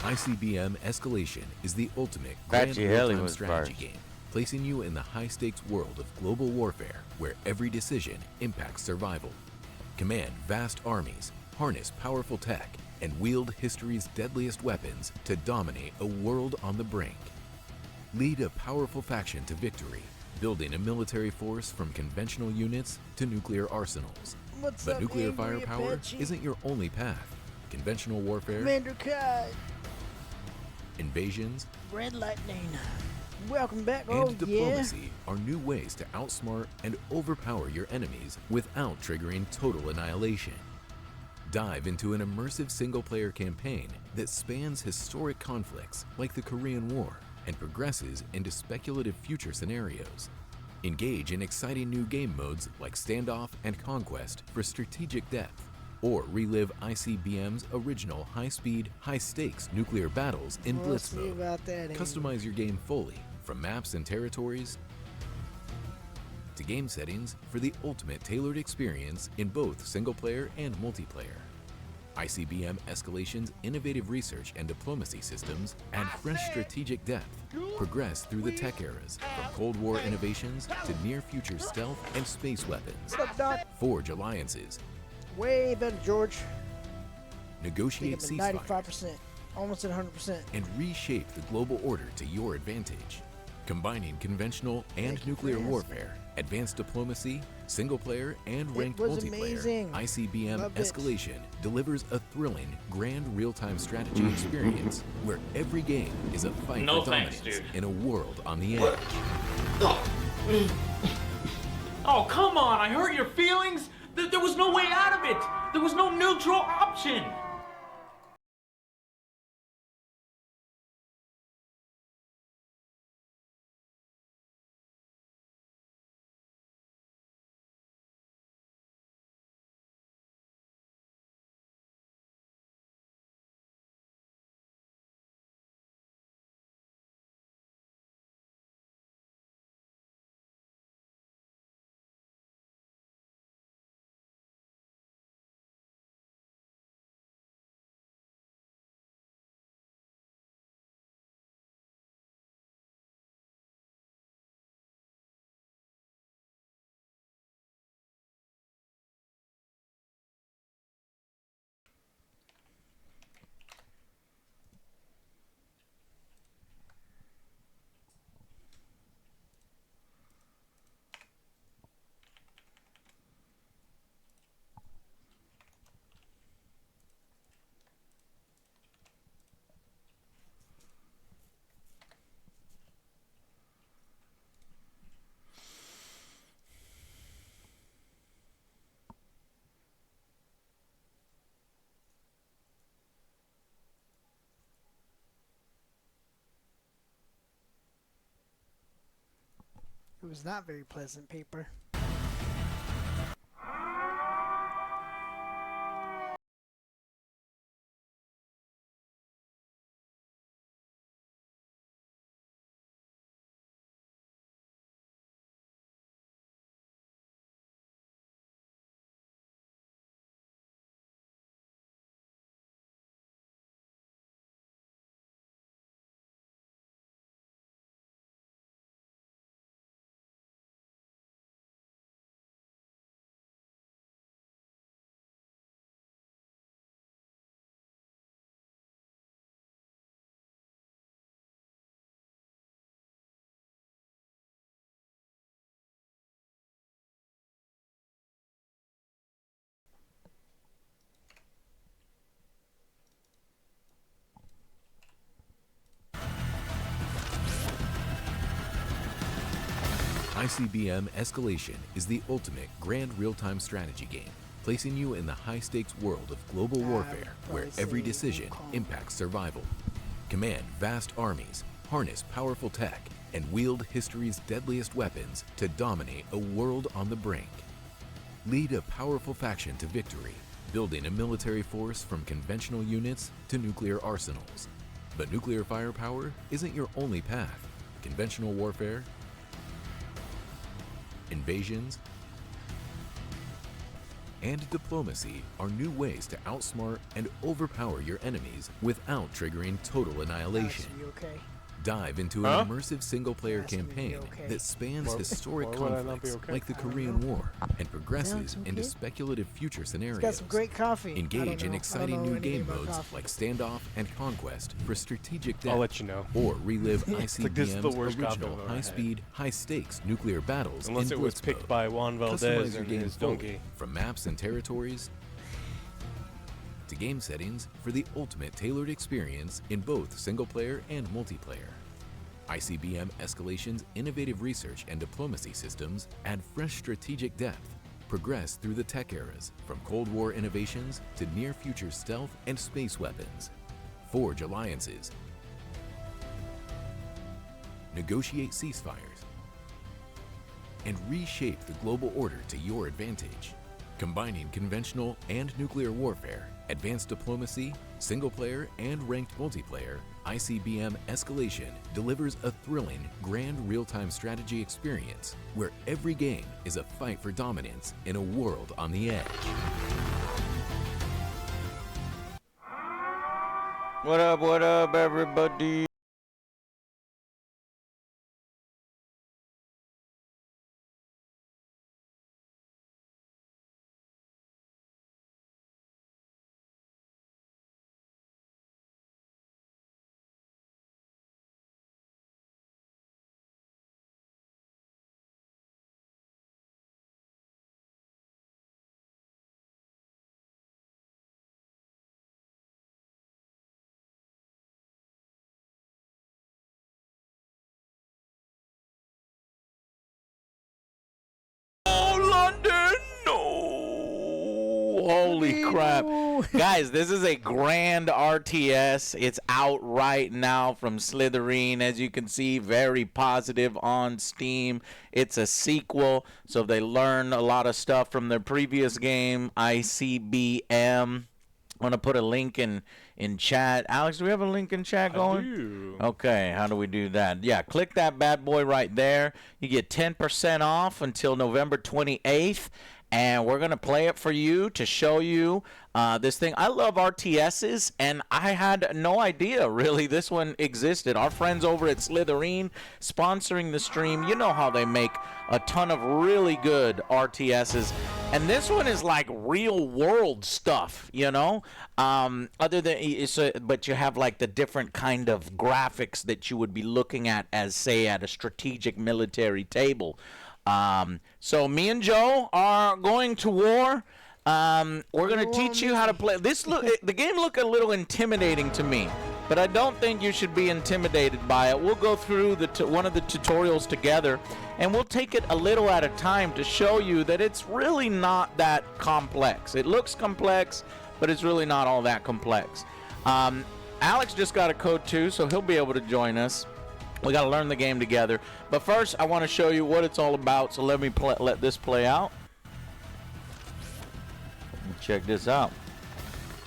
ICBM Escalation is the ultimate grand real-time strategy game, placing you in the high-stakes world of global warfare where every decision impacts survival. Command vast armies, harness powerful tech, and wield history's deadliest weapons to dominate a world on the brink. Lead a powerful faction to victory, building a military force from conventional units to nuclear arsenals. But nuclear firepower isn't your only path. Conventional warfare, Commander Kai, invasions, Red Lightning. Welcome back. and diplomacy are new ways to outsmart and overpower your enemies without triggering total annihilation. Dive into an immersive single-player campaign that spans historic conflicts like the Korean War and progresses into speculative future scenarios. Engage in exciting new game modes like Standoff and Conquest for strategic depth, or relive ICBM's original high-speed, high-stakes nuclear battles in Blitz mode. Customize your game fully, from maps and territories to game settings for the ultimate tailored experience in both single-player and multiplayer. ICBM Escalation's innovative research and diplomacy systems add fresh strategic depth. Progress through the tech eras, from Cold War innovations to near-future stealth and space weapons. Forge alliances. Way better, George. Negotiate ceasefires. 95%, almost at 100%. And reshape the global order to your advantage. Combining conventional and nuclear warfare, advanced diplomacy, single-player, and ranked multiplayer, ICBM Escalation delivers a thrilling, grand real-time strategy experience where every game is a fight for dominance in a world on the edge. Oh, come on! I hurt your feelings? There was no way out of it! There was no neutral option! It was not very pleasant paper. ICBM Escalation is the ultimate grand real-time strategy game, placing you in the high-stakes world of global warfare where every decision impacts survival. Command vast armies, harness powerful tech, and wield history's deadliest weapons to dominate a world on the brink. Lead a powerful faction to victory, building a military force from conventional units to nuclear arsenals. But nuclear firepower isn't your only path. Conventional warfare, invasions, and diplomacy are new ways to outsmart and overpower your enemies without triggering total annihilation. Alex, are you okay? Dive into an immersive single-player Asking me to be campaign okay. that spans historic why would I not be conflicts okay? like the I don't Korean know. War and progresses Sounds into okay. speculative future scenarios. He's got some great coffee. I Engage don't in know. I don't exciting know new anything game about modes coffee. like Standoff and Conquest for strategic depth. I'll let you know. Or relive like this is the ICBM's worst coffee original I've ever had. high-speed, high-stakes nuclear battles Unless in it was Blitz picked mode. by Juan Valdez Customize your and game his fully, donkey. from maps and territories to game settings for the ultimate tailored experience in both single-player and multiplayer. ICBM Escalation's innovative research and diplomacy systems add fresh strategic depth, progress through the tech eras, from Cold War innovations to near-future stealth and space weapons. Forge alliances, negotiate ceasefires, and reshape the global order to your advantage. Combining conventional and nuclear warfare, advanced diplomacy, single-player and ranked multiplayer, ICBM Escalation delivers a thrilling, grand real-time strategy experience where every game is a fight for dominance in a world on the edge. What up, everybody? Oh, London! No! Holy crap. Guys, this is a grand RTS. It's out right now from Slytherin. As you can see, very positive on Steam. It's a sequel, so they learned a lot of stuff from their previous game, ICBM. I'm going to put a link in chat. Alex, do we have a link in chat going? I do. Okay, how do we do that? Yeah, click that bad boy right there. You get 10% off until November 28th, and we're going to play it for you to show you this thing. I love RTSs, and I had no idea, really, this one existed. Our friends over at Slytherin sponsoring the stream, you know how they make a ton of really good RTSs, and this one is like real world stuff, you know? Other than, but you have like the different kind of graphics that you would be looking at as, say, at a strategic military table. So me and Joe are going to war. We're going to teach you how to play. The game looked a little intimidating to me, but I don't think you should be intimidated by it. We'll go through one of the tutorials together, and we'll take it a little at a time to show you that it's really not that complex. It looks complex, but it's really not all that complex. Alex just got a code too, so he'll be able to join us. We got to learn the game together. But first, I want to show you what it's all about, so let me let this play out. Check this out.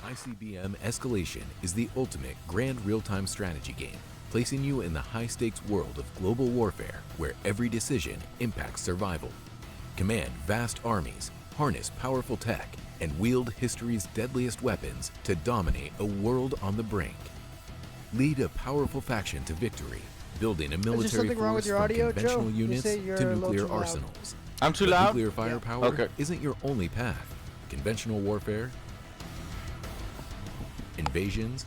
ICBM Escalation is the ultimate grand real-time strategy game, placing you in the high-stakes world of global warfare where every decision impacts survival. Command vast armies, harness powerful tech, and wield history's deadliest weapons to dominate a world on the brink. Lead a powerful faction to victory, building a military something wrong with force your from audio, conventional Joe? You units say you're to a little nuclear too loud. arsenals. I'm too But loud? nuclear firepower Okay. isn't your only path. Conventional warfare, invasions,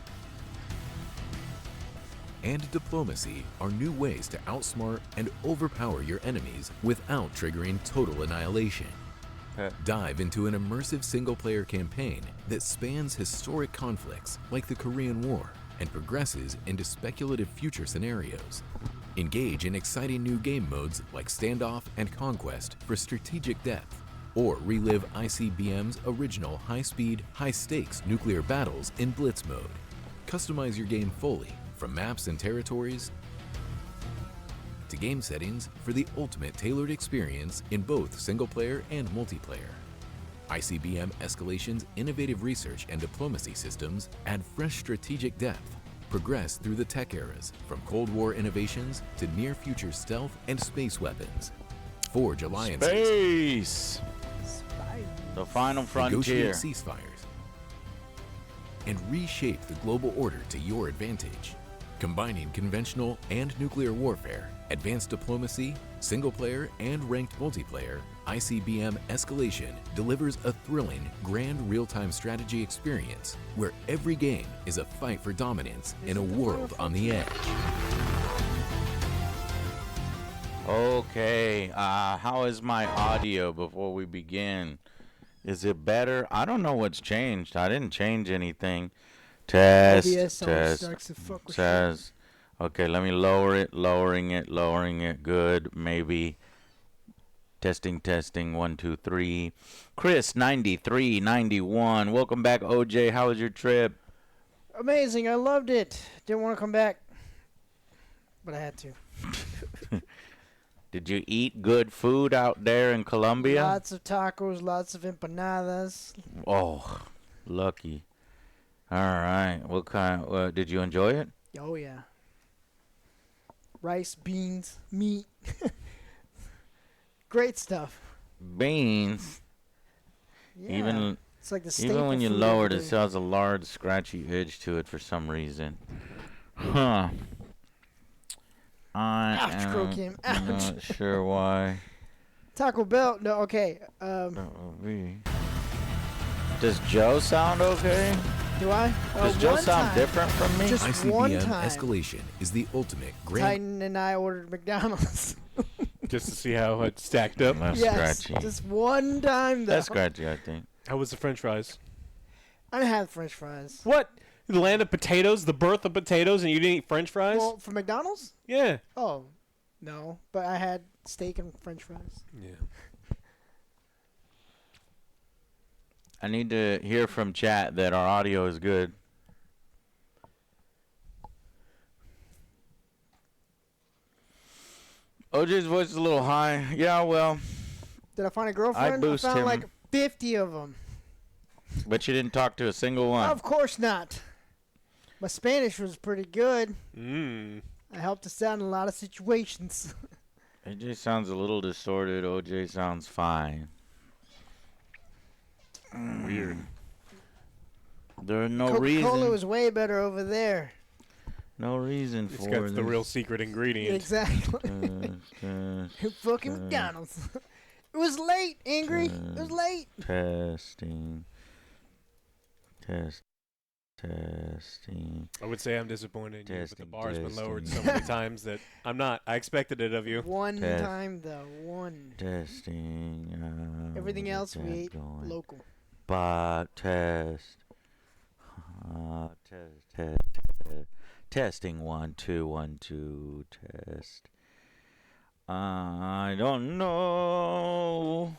and diplomacy are new ways to outsmart and overpower your enemies without triggering total annihilation. Dive into an immersive single-player campaign that spans historic conflicts like the Korean War and progresses into speculative future scenarios. Engage in exciting new game modes like Standoff and Conquest for strategic depth, or relive ICBM's original high-speed, high-stakes nuclear battles in Blitz mode. Customize your game fully, from maps and territories to game settings for the ultimate tailored experience in both single-player and multiplayer. ICBM Escalation's innovative research and diplomacy systems add fresh strategic depth, progress through the tech eras, from Cold War innovations to near-future stealth and space weapons. Forge alliances, Space! Spidey. The final frontier. negotiate ceasefires, and reshape the global order to your advantage. Combining conventional and nuclear warfare, advanced diplomacy, single-player and ranked multiplayer, ICBM Escalation delivers a thrilling, grand real-time strategy experience where every game is a fight for dominance in a world on the edge. Okay, how is my audio before we begin? Is it better? I don't know what's changed. I didn't change anything. Test, OBS always test, starts to fuck with says. Okay, let me lower it, lowering it. Good, maybe. Testing, 1, 2, 3. Chris, 9391. Welcome back, OJ. How was your trip? Amazing. I loved it. Didn't want to come back, but I had to. Did you eat good food out there in Colombia? Lots of tacos, lots of empanadas. Oh, lucky. All right. What kind? Did you enjoy it? Oh, yeah. Rice, beans, meat. Great stuff. Beans. Yeah. Even it's like the even when you staple food lower it, over it there. still has a large, scratchy edge to it for some reason. Huh. I Ouch, Croakim. Ouch. am not sure why. Taco Bell. No, okay. That will be. Does Joe sound okay? Do I? Does Joe one sound time, different from me? Just one ICBM time. Escalation is the ultimate grand. Titan and I ordered McDonald's. Just to see how it stacked up. That's Yes, scratchy. just one time though. That's scratchy, I think. How was the French fries? I didn't have French fries. What? The land of potatoes, the birth of potatoes, and you didn't eat French fries? Well, for McDonald's? Yeah. Oh, no. But I had steak and French fries. Yeah. I need to hear from chat that our audio is good. OJ's voice is a little high. Yeah, well, Did I find a girlfriend? boost found him. like 50 of them. but you didn't talk to a single one. Of course not. My Spanish was pretty good. Mmm. I helped us out in a lot of situations. AJ sounds a little distorted. OJ sounds fine. Weird. There's no Coca-Cola reason. was way better over there. No reason It's for got this. the real secret ingredient. Exactly. Fucking uh, McDonald's. It was late, Angry. It was late. Testing. I would say I'm disappointed in you, but the Testing, bar's been lowered so testing. many times that I'm not. I expected it of you. One Test. time, though. One. Testing. Everything Get else we that ate going. local. But test. Test. Testing 1 2 1 2 test. I don't know.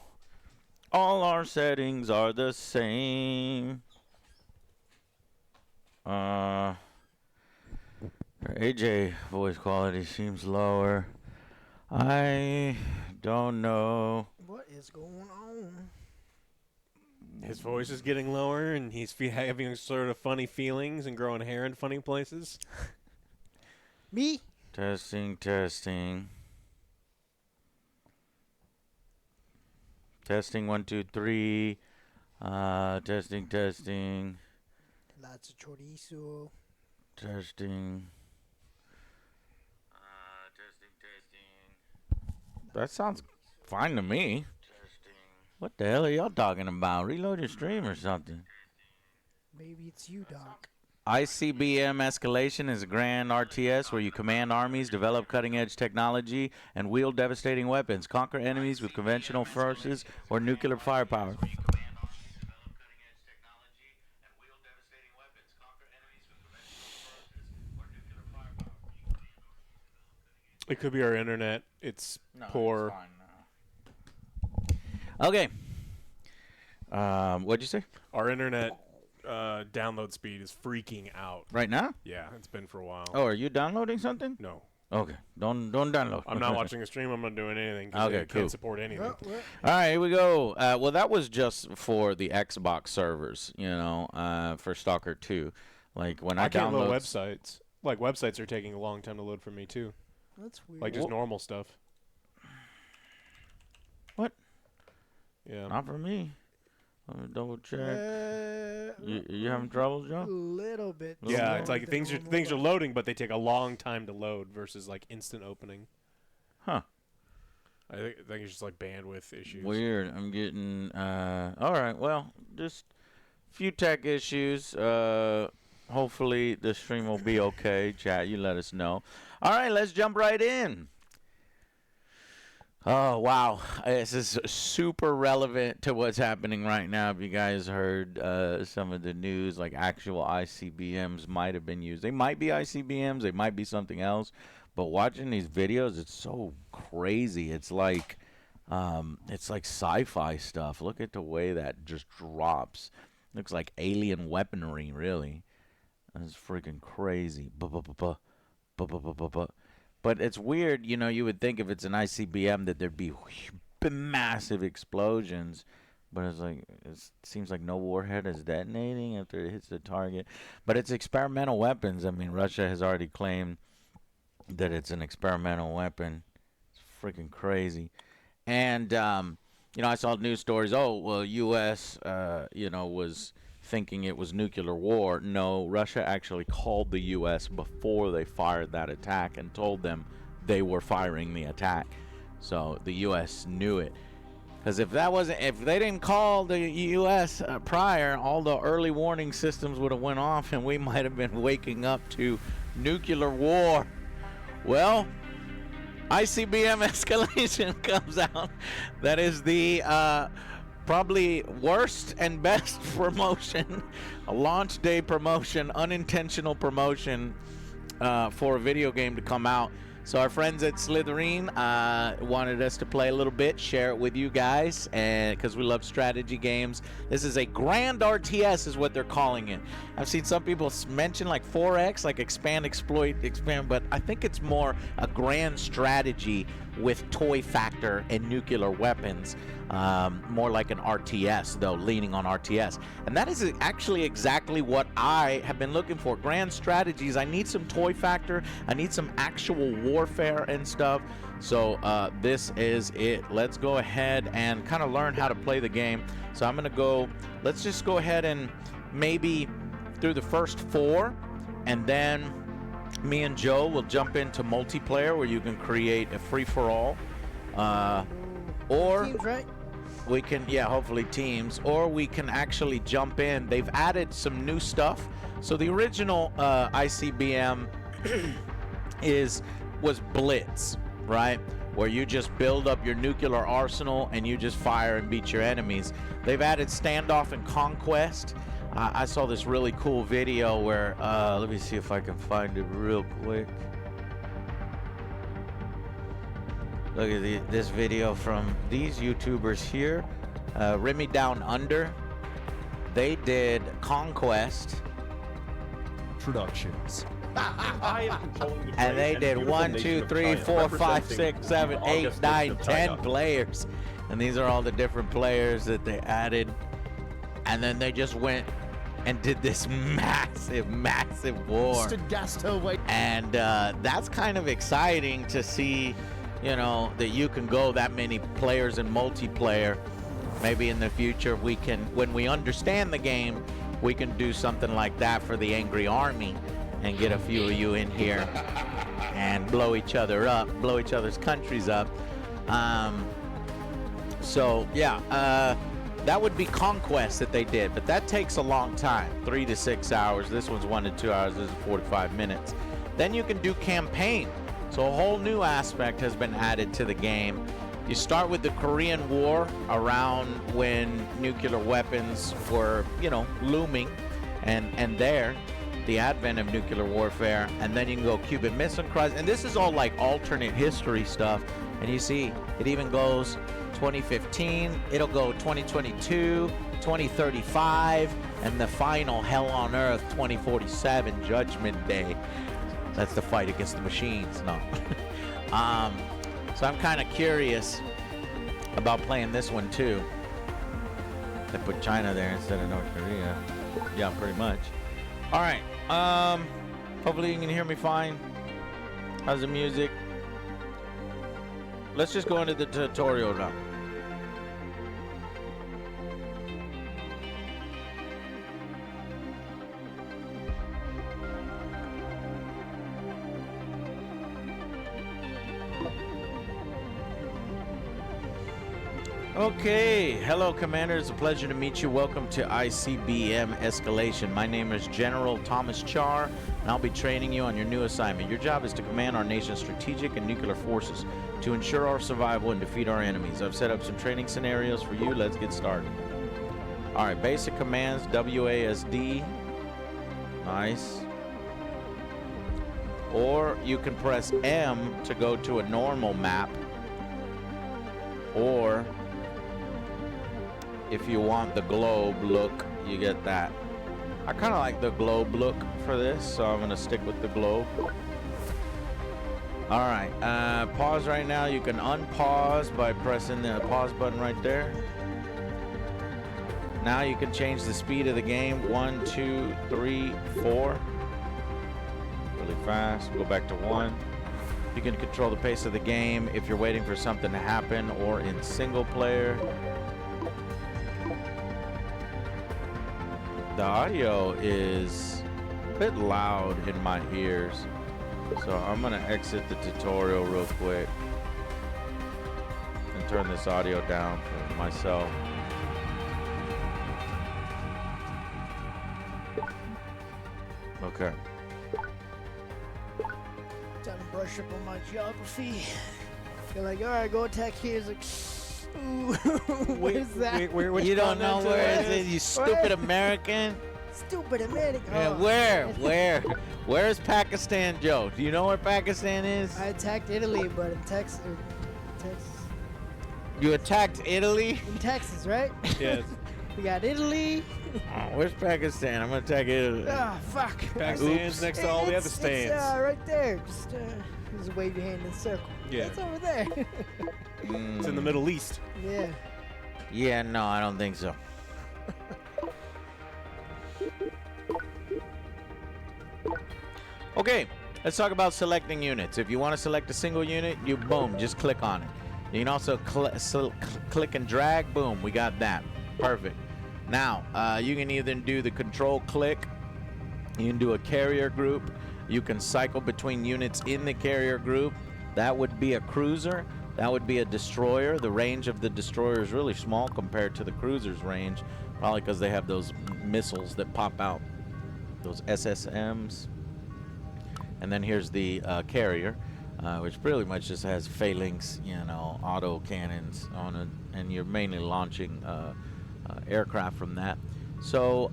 All our settings are the same. AJ voice quality seems lower. I don't know. What is going on? His voice is getting lower, and he's having sort of funny feelings and growing hair in funny places. Me? Testing. Testing 1 2 3. Testing. Lots of chorizo. Testing. That sounds fine to me. What the hell are y'all talking about? Reload your stream or something. Maybe it's you, Doc. ICBM Escalation is a grand RTS where you command armies, develop cutting-edge technology, and wield devastating weapons. Conquer enemies with conventional forces or nuclear firepower. It could be our internet. It's poor. Okay. What'd you say? Our internet download speed is freaking out. Right now? Yeah, it's been for a while. Oh, are you downloading something? No. Okay. Don't download. I'm not watching a stream. I'm not doing anything. 'Cause Okay, they cool. can't support anything. Well, All right, here we go. Well, that was just for the Xbox servers, for Stalker 2. Like when I I can't load download websites. Like websites are taking a long time to load for me too. that's weird. Like just normal stuff. What? Yeah. Not for me. Let me double check. You having trouble, A Joe? little bit. Yeah, slower it's like than things normal, are but- loading, but they take a long time to load versus like instant opening. Huh. I think it's just like bandwidth issues. Weird. I'm getting. All right. Well, just a few tech issues. Hopefully the stream will be okay. Chat, you let us know. All right, let's jump right in. Oh, wow. This is super relevant to what's happening right now. If you guys heard some of the news, like actual ICBMs might have been used. They might be ICBMs. They might be something else. But watching these videos, it's so crazy. It's like sci-fi stuff. Look at the way that just drops. Looks like alien weaponry, really. That's freaking crazy. But it's weird, you know, you would think if it's an ICBM that there'd be massive explosions. But it's like, it seems like no warhead is detonating after it hits the target. But it's experimental weapons. I mean, Russia has already claimed that it's an experimental weapon. It's freaking crazy. And, you know, I saw news stories. Oh, well, U.S., you know, was thinking it was nuclear war. No, Russia actually called the U.S. before they fired that attack and told them they were firing the attack. So the U.S. knew it. Because if they didn't call the U.S. Prior, all the early warning systems would have went off and we might have been waking up to nuclear war. Well, ICBM escalation comes out. That is the probably worst and best promotion, a launch day promotion, unintentional promotion for a video game to come out. So our friends at Slytherin wanted us to play a little bit, share it with you guys, and because we love strategy games. This is a grand RTS is what they're calling it. I've seen some people mention like 4X, like expand, exploit, expand, but I think it's more a grand strategy with toy factor and nuclear weapons. More like an RTS, though, leaning on RTS. And that is actually exactly what I have been looking for. Grand strategies. I need some toy factor. I need some actual warfare and stuff. So this is it. Let's go ahead and kind of learn how to play the game. So I'm going to go, let's just go ahead and maybe through the first 4, and then me and Joe will jump into multiplayer where you can create a free-for-all. Or Teams, right? we can, yeah, hopefully teams, or we can actually jump in. They've added some new stuff. So the original ICBM was Blitz, right? Where you just build up your nuclear arsenal and you just fire and beat your enemies. They've added standoff and conquest. I saw this really cool video where, let me see if I can find it real quick. Look at this video from these YouTubers here. Remy Down Under. They did Conquest. Productions. And they did 1, 2, 3, 4, 5, 6, 7, 8, 9, 10 players. And these are all the different players that they added. And then they just went and did this massive war. And that's kind of exciting to see, you know, that you can go that many players in multiplayer. Maybe in the future we can, when we understand the game, we can do something like that for the Angry Army and get a few of you in here and blow each other up, blow each other's countries up. So yeah, that would be Conquest that they did, but that takes a long time, 3 to 6 hours. This one's 1 to 2 hours. This is 45 minutes. Then you can do campaign. So a whole new aspect has been added to the game. You start with the Korean War, around when nuclear weapons were, you know, looming, and there, the advent of nuclear warfare, and then you can go Cuban Missile Crisis, and this is all like alternate history stuff. And you see, it even goes 2015, it'll go 2022, 2035, and the final Hell on Earth 2047, Judgment Day. That's the fight against the machines. No. So I'm kind of curious about playing this one too. They put China there instead of North Korea. Yeah, pretty much. All right. Hopefully you can hear me fine. How's the music? Let's just go into the tutorial now. Okay, hello Commander, it's a pleasure to meet you. Welcome to ICBM Escalation. My name is General Thomas Char, and I'll be training you on your new assignment. Your job is to command our nation's strategic and nuclear forces to ensure our survival and defeat our enemies. I've set up some training scenarios for you. Let's get started. Alright, basic commands, WASD. Nice. Or you can press M to go to a normal map. Or if you want the globe look, you get that. I kind of like the globe look for this, so I'm going to stick with the globe. Alright, pause right now. You can unpause by pressing the pause button right there. Now you can change the speed of the game. 1, 2, 3, 4. Really fast. Go back to 1. You can control the pace of the game if you're waiting for something to happen or in single player. The audio is a bit loud in my ears, so I'm gonna exit the tutorial real quick and turn this audio down for myself. Okay. Time to brush up on my geography. You're like, all right, go attack here. It's like, ooh, where's that? You don't know where it is, you stupid American. Stupid American. Yeah, where is Pakistan, Joe? Do you know where Pakistan is? I attacked Italy, but in Texas. You attacked Italy? In Texas, right? Yes. We got Italy. Oh, where's Pakistan? I'm gonna attack Italy. Ah, fuck. Pakistan's next to all the other stands. It's right there. Just wave your hand in a circle. Yeah. It's over there. It's in the Middle East. Yeah. Yeah, no, I don't think so. Okay, let's talk about selecting units. If you want to select a single unit, you boom, just click on it. You can also click and drag. Boom, we got that. Perfect. Now, you can either do the control click, you can do a carrier group, you can cycle between units in the carrier group. That would be a cruiser, that would be a destroyer. The range of the destroyer is really small compared to the cruiser's range, probably because they have those missiles that pop out, those SSMs. And then here's the carrier, which pretty much just has phalanx, you know, auto cannons on it, and you're mainly launching aircraft from that. So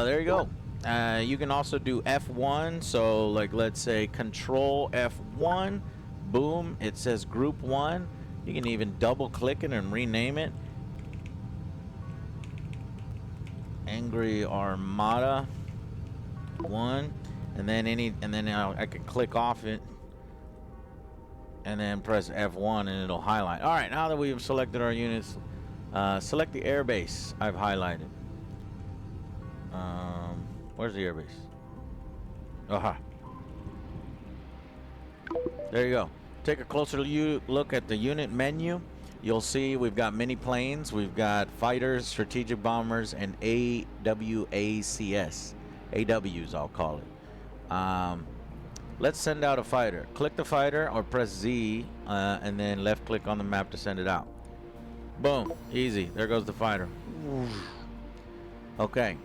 there you go. You can also do F1. So like, let's say control F1. Boom, it says group 1. You can even double click it and rename it. Angry Armada 1. And then I can click off it and then press F1 and it'll highlight. All right, now that we've selected our units, select the airbase I've highlighted. Where's the airbase? Aha. There you go. Take a closer look at the unit menu. You'll see we've got many planes. We've got fighters, strategic bombers, and AWACS. AWs, I'll call it. Let's send out a fighter. Click the fighter or press Z and then left click on the map to send it out. Boom, easy. There goes the fighter. Okay,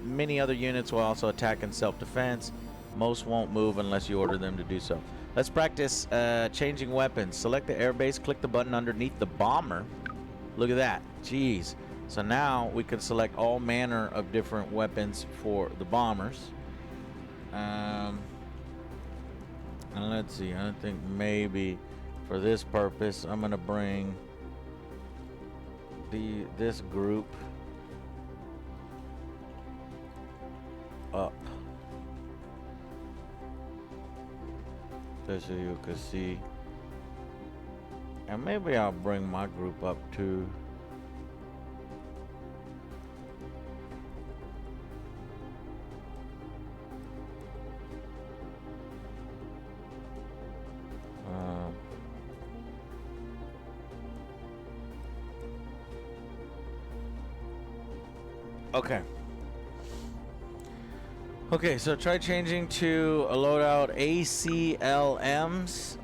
many other units will also attack in self-defense. Most won't move unless you order them to do so. Let's practice changing weapons. Select the airbase, click the button underneath the bomber. Look at that, jeez. So now we can select all manner of different weapons for the bombers. And let's see, I think maybe for this purpose, I'm gonna bring this group up, just so you can see. And maybe I'll bring my group up too. Okay. Okay, so try changing to a loadout ACLMs.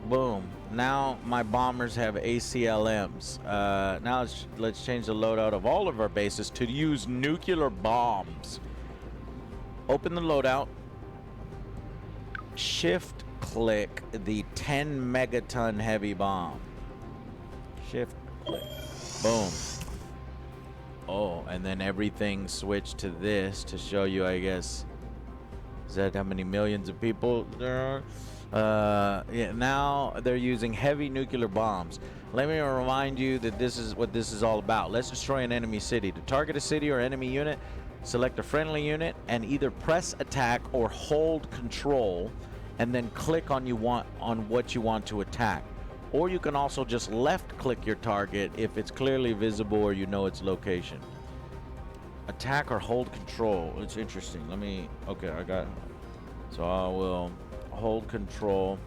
Boom. Now my bombers have ACLMs. Now let's change the loadout of all of our bases to use nuclear bombs. Open the loadout. Shift click the 10 megaton heavy bomb. Shift click. Boom. Oh, and then everything switched to this to show you, I guess. Is that how many millions of people there are? Yeah, now they're using heavy nuclear bombs. Let me remind you that this is what this is all about. Let's destroy an enemy city. To target a city or enemy unit, select a friendly unit and either press attack or hold control, and then click on what you want to attack. Or you can also just left click your target if it's clearly visible or you know its location. Attack or hold control. It's interesting. Okay, I got it. So I will hold control.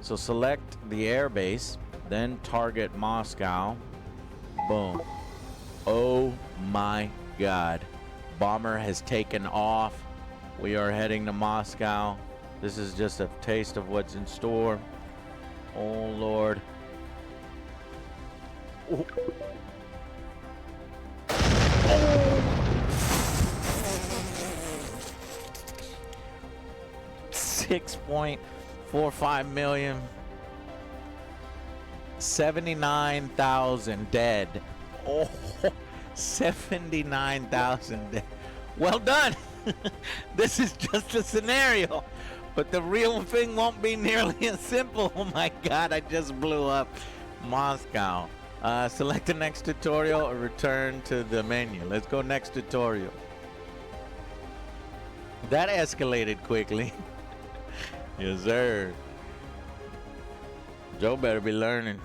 So select the air base, then target Moscow. Boom. Oh my God. Bomber has taken off. We are heading to Moscow. This is just a taste of what's in store. Oh Lord. Oh. 6.45 million. 79,000 dead. Oh, 79,000 dead. Well done. This is just a scenario, but the real thing won't be nearly as simple. Oh my God, I just blew up Moscow. Select the next tutorial or return to the menu. Let's go next tutorial. That escalated quickly. Yes, sir. Joe better be learning.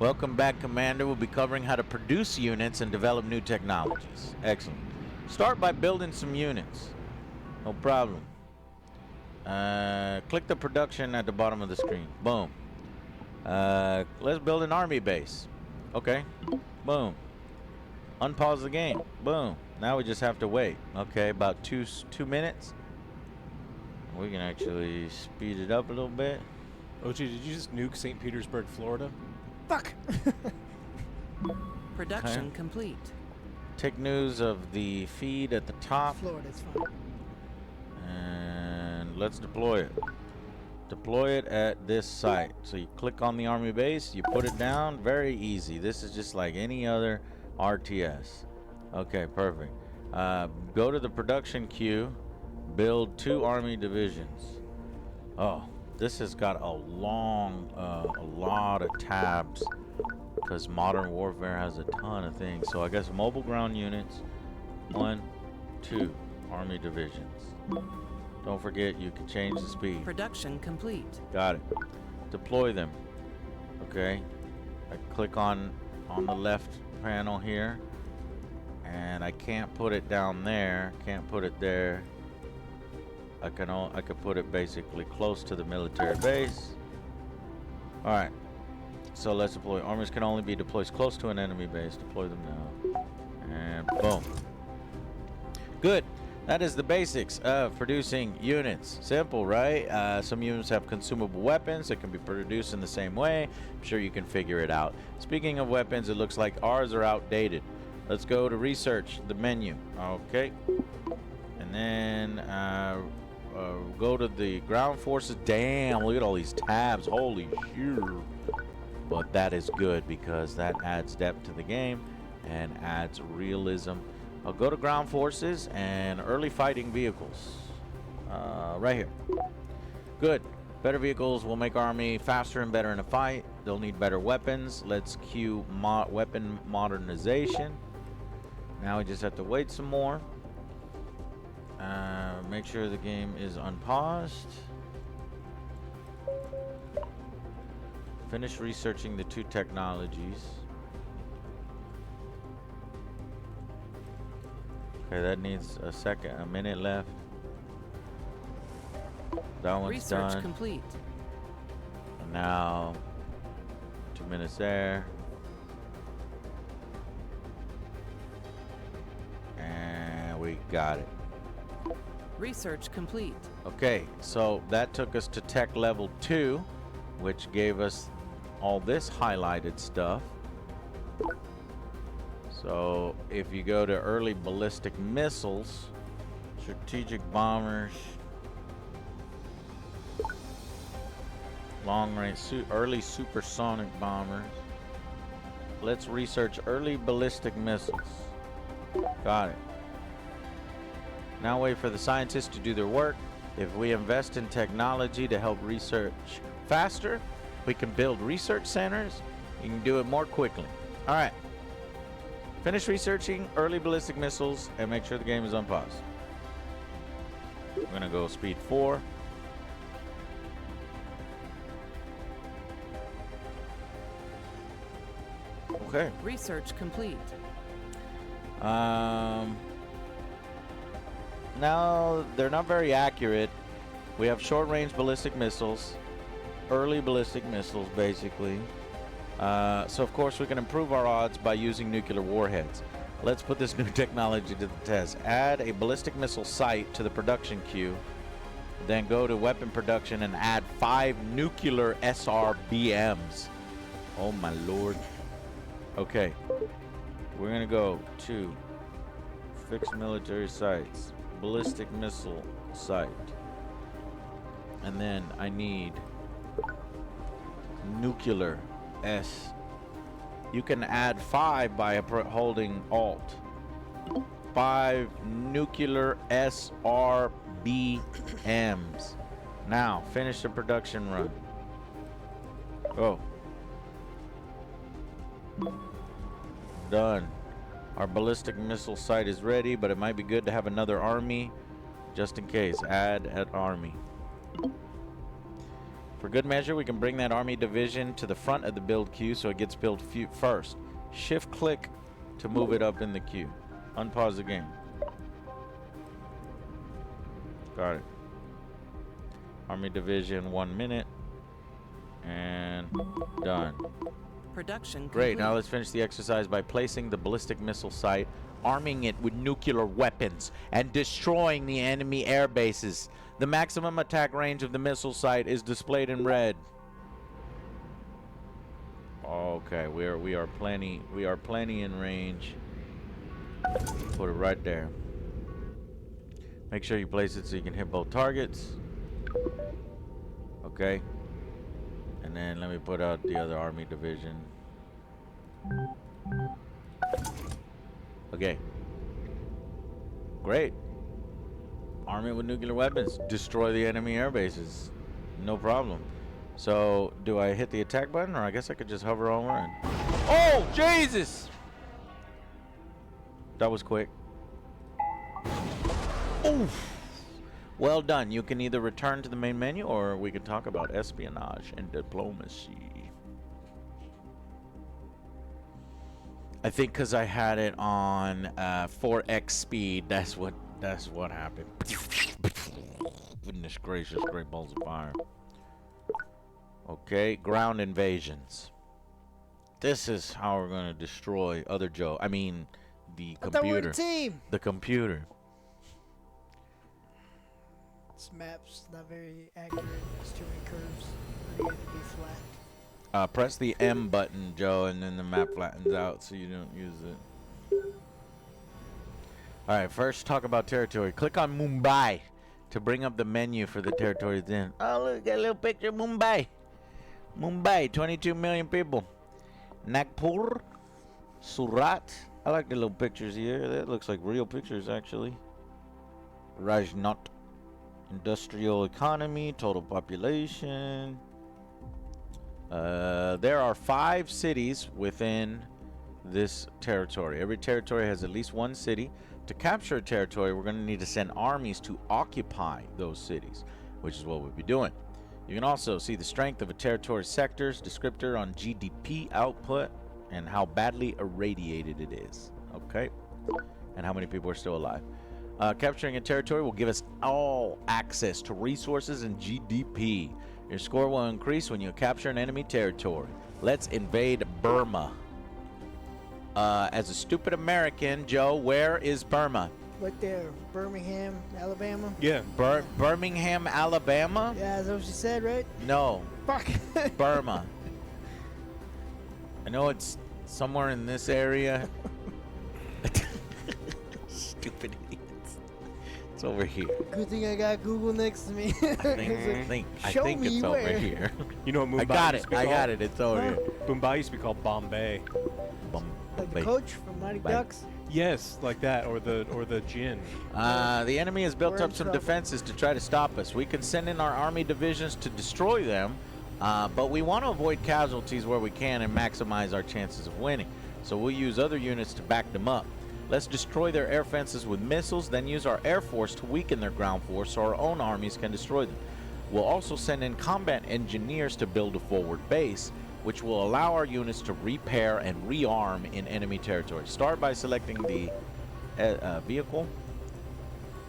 Welcome back, Commander. We'll be covering how to produce units and develop new technologies. Excellent. Start by building some units. No problem. Click the production at the bottom of the screen. Boom. Let's build an army base. Okay. Boom. Unpause the game. Boom. Now we just have to wait. Okay, about two minutes. We can actually speed it up a little bit. OG, did you just nuke St. Petersburg, Florida? Fuck. Production Okay. complete. Take news of the feed at the top. Florida's fine. And let's deploy it. Deploy it at this site. So you click on the army base, you put it down. Very easy. This is just like any other RTS. Okay, perfect. Go to the production queue. Build 2 army divisions. Oh, this has got a lot of tabs because Modern Warfare has a ton of things. So I guess mobile ground units, 1, 2 army divisions. Don't forget you can change the speed. Production complete. Got it. Deploy them. Okay. I click on the left panel here, and I can't put it down there. Can't put it there. I could put it basically close to the military base. All right. So let's deploy. Armies can only be deployed close to an enemy base. Deploy them now. And boom. Good. That is the basics of producing units. Simple, right? Some units have consumable weapons that can be produced in the same way. I'm sure you can figure it out. Speaking of weapons, it looks like ours are outdated. Let's go to research, the menu. Okay. And then go to the ground forces. Damn, look at all these tabs. Holy shit. But that is good because that adds depth to the game and adds realism. I'll go to ground forces and early fighting vehicles. Right here. Good. Better vehicles will make army faster and better in a fight. They'll need better weapons. Let's queue weapon modernization. Now we just have to wait some more. Make sure the game is unpaused. Finish researching the 2 technologies. Okay, that needs a minute left. That one's Research done. complete. And now, 2 minutes there. And we got it. Research complete. Okay, so that took us to tech level 2. which gave us all this highlighted stuff. So if you go to early ballistic missiles, strategic bombers, long range, early supersonic bombers. Let's research early ballistic missiles. Got it. Now wait for the scientists to do their work. If we invest in technology to help research faster, we can build research centers. You can do it more quickly. All right. Finish researching early ballistic missiles and make sure the game is on pause. We're going to go speed 4. Okay. Research complete. Now, they're not very accurate. We have short-range ballistic missiles, early ballistic missiles, basically. So, of course, we can improve our odds by using nuclear warheads. Let's put this new technology to the test. Add a ballistic missile site to the production queue. Then go to weapon production and add 5 nuclear SRBMs. Oh, my Lord. Okay. We're going to go to fixed military sites, ballistic missile site. And then I need nuclear S. You can add 5 by holding Alt. 5 nuclear SRBMs. Now, finish the production run. Go. Done. Our ballistic missile site is ready, but it might be good to have another army just in case. Add an army. For good measure, we can bring that army division to the front of the build queue so it gets built first. Shift click to move it up in the queue. Unpause the game. Got it. Army division, 1 minute. And done. Production complete. Great, now let's finish the exercise by placing the ballistic missile site, arming it with nuclear weapons, and destroying the enemy air bases. The maximum attack range of the missile site is displayed in red. Okay, we are plenty in range. Put it right there. Make sure you place it so you can hit both targets. Okay. And then let me put out the other army division. Okay. Great. Army with nuclear weapons. Destroy the enemy air bases. No problem. So, do I hit the attack button, or I guess I could just hover over and... Oh, Jesus! That was quick. Oof. Well done. You can either return to the main menu, or we can talk about espionage and diplomacy. I think because I had it on 4x speed, that's what happened. Goodness gracious, great balls of fire. Okay, ground invasions. This is how we're going to destroy OtherJoe. I mean, the computer. I thought we were a team. The computer. This map's not very accurate. There's too many curves. I need it to be flat. Press the M button, Joe, and then the map flattens out so you don't use it. Alright, first talk about territory. Click on Mumbai to bring up the menu for the territory then. Oh, look, got a little picture of Mumbai. Mumbai, 22 million people. Nagpur, Surat. I like the little pictures here. That looks like real pictures, actually. Rajnat. Industrial economy, total population. There are 5 cities within this territory. Every territory has at least 1 city. To capture a territory, we're going to need to send armies to occupy those cities, which is what we'll be doing. You can also see the strength of a territory's sectors, descriptor on GDP output, and how badly irradiated it is. Okay? And how many people are still alive. Capturing a territory will give us all access to resources and GDP. Your score will increase when you capture an enemy territory. Let's invade Burma. As a stupid American, Joe, where is Burma? Right there, Birmingham, Alabama. Yeah. Birmingham, Alabama? Yeah, is that what you said, right? No. Fuck. Burma. I know it's somewhere in this area. Stupid idiots. It's over here. Good thing I got Google next to me. I think Show it's me over where. here. You know what Mumbai I got used it. to be I called? got it. It's over Huh? here. Mumbai used to be called Bombay. Like the coach from Mighty Bye. Ducks. Yes, like that, or the gin. The enemy has built We're up in some trouble. defenses to try to stop us. We can send in our army divisions to destroy them, but we want to avoid casualties where we can and maximize our chances of winning. So we'll use other units to back them up. Let's destroy their air fences with missiles, then use our air force to weaken their ground force so our own armies can destroy them. We'll also send in combat engineers to build a forward base, which will allow our units to repair and rearm in enemy territory. Start by selecting the vehicle.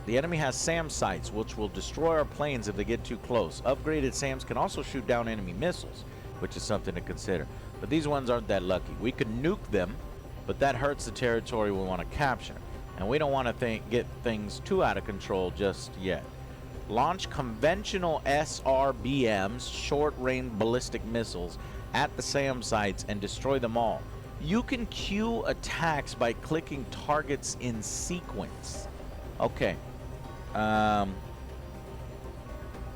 The enemy has SAM sites, which will destroy our planes if they get too close. Upgraded SAMs can also shoot down enemy missiles, which is something to consider. But these ones aren't that lucky. We could nuke them, but that hurts the territory we want to capture. And we don't want to get things too out of control just yet. Launch conventional SRBMs, short-range ballistic missiles, at the SAM sites and destroy them all. You can queue attacks by clicking targets in sequence. Okay. I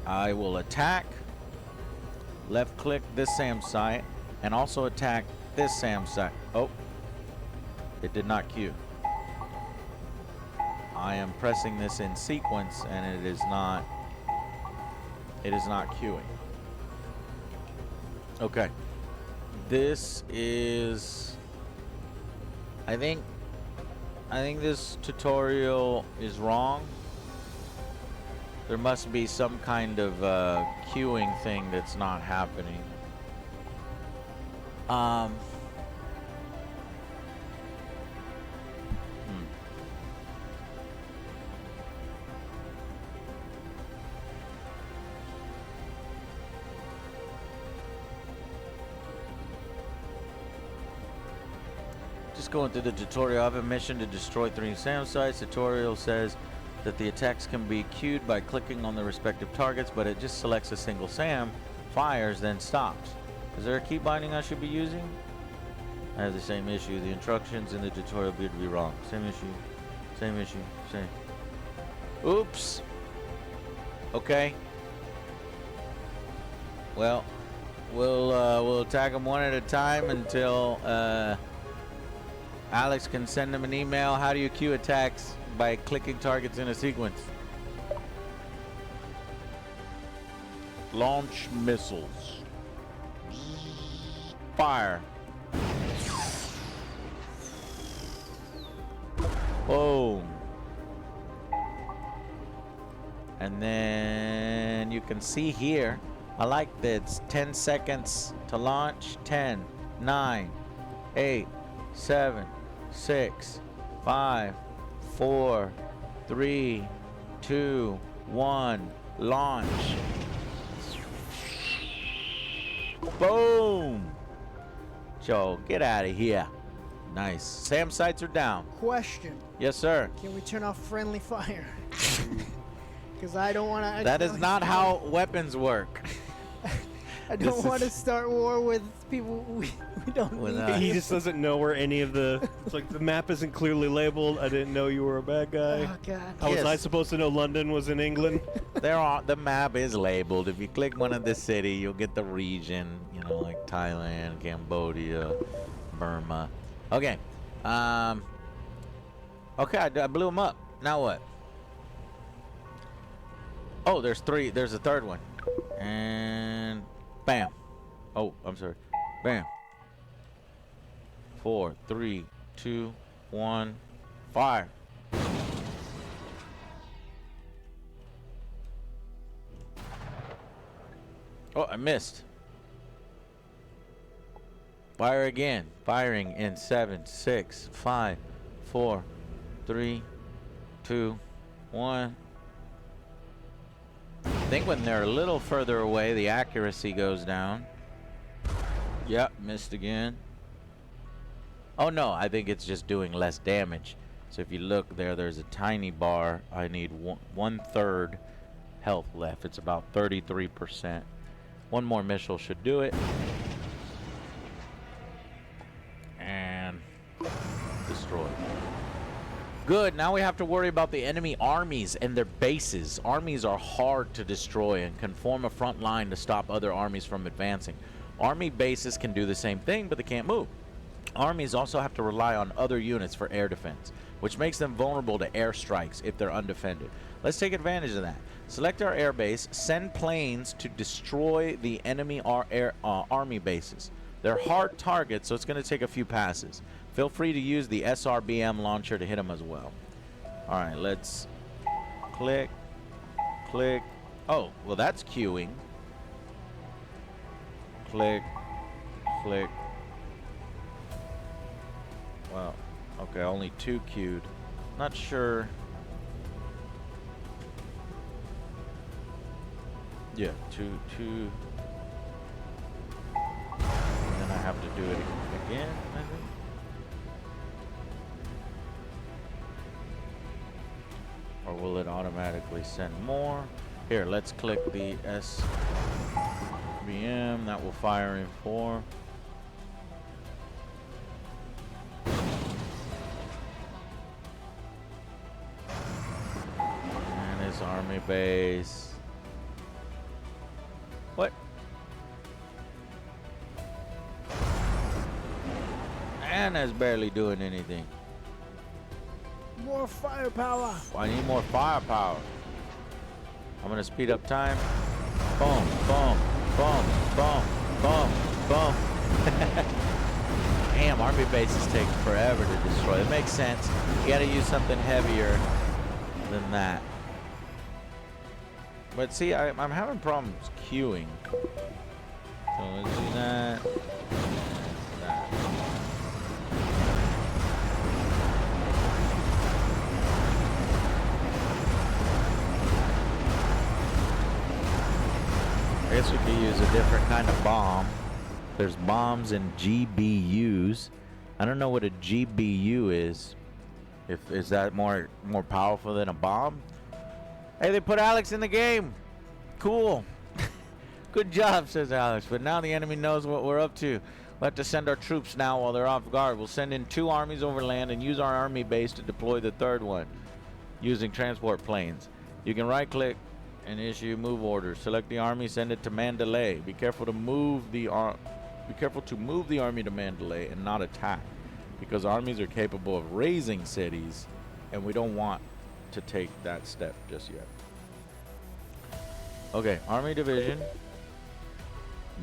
will attack, left click this SAM site, and also attack this SAM site. Oh, it did not queue. I am pressing this in sequence and it is not queuing. Okay. This is, I think this tutorial is wrong. There must be some kind of queuing thing that's not happening. Just going through the tutorial. I have a mission to destroy 3 SAM sites. Tutorial says that the attacks can be queued by clicking on the respective targets, but it just selects a single SAM, fires, then stops. Is there a key binding I should be using? I have the same issue. The instructions in the tutorial appear to be wrong. Same issue. Same issue. Same. Oops. Okay. Well, we'll attack them one at a time until Alex can send them an email. How do you queue attacks? By clicking targets in a sequence. Launch missiles. Fire. Boom. And then you can see here, I like that it's 10 seconds to launch. 10, 9, 8, 7, 6, 5, 4, 3, 2, 1, launch. Boom. Joe, get out of here. Nice. SAM sites are down. Question. Yes, sir. Can we turn off friendly fire? Because I don't want to. That is not how weapons work. I this don't want to is- start war with people we don't With need. us. He just doesn't know where any of the. It's like the map isn't clearly labeled. I didn't know you were a bad guy. Oh God. How was I Yes. supposed to know London was in England? The map is labeled. If you click one of the city, you'll get the region. You know, like Thailand, Cambodia, Burma. Okay. Okay, I blew him up. Now what? Oh, there's 3. There's a third one. And bam. Oh, I'm sorry. Bam. 4, 3, 2, 1, fire. Oh, I missed. Fire again. Firing in 7, 6, 5, 4, 3, 2, 1. I think when they're a little further away, the accuracy goes down. Yep, missed again. Oh no, I think it's just doing less damage. So if you look there, there's a tiny bar. I need 1/3 health left. It's about 33%. One more missile should do it. And destroy. Good, now we have to worry about the enemy armies and their bases. Armies are hard to destroy and can form a front line to stop other armies from advancing. Army bases can do the same thing, but they can't move. Armies also have to rely on other units for air defense, which makes them vulnerable to airstrikes if they're undefended. Let's take advantage of that. Select our air base, send planes to destroy the enemy army bases. They're hard targets, so it's going to take a few passes. Feel free to use the SRBM launcher to hit them as well. All right, let's click, click. Oh, well, that's queuing. Click, click. Well, okay, only 2 queued. Not sure. Yeah, two. And then I have to do it again, I think. Or will it automatically send more? Here, let's click the SBM. That will fire in 4. And his army base. What? And that's barely doing anything. More firepower. I need more firepower. I'm gonna speed up time. Boom, boom, boom, boom, boom, boom. Damn, army bases take forever to destroy. It makes sense. You gotta use something heavier than that. But see, I'm having problems queuing. So let's do that. I guess we could use a different kind of bomb. There's bombs and GBUs. I don't know what a GBU is. Is that more powerful than a bomb? Hey, they put Alex in the game. Cool. Good job, says Alex. But now the enemy knows what we're up to. We'll have to send our troops now while they're off guard. We'll send in 2 armies over land and use our army base to deploy the 3rd one using transport planes. You can right-click and issue move orders. Select the army, send it to Mandalay. Be careful to move the army to Mandalay and not attack, because armies are capable of raising cities, and we don't want to take that step just yet. Okay, army division,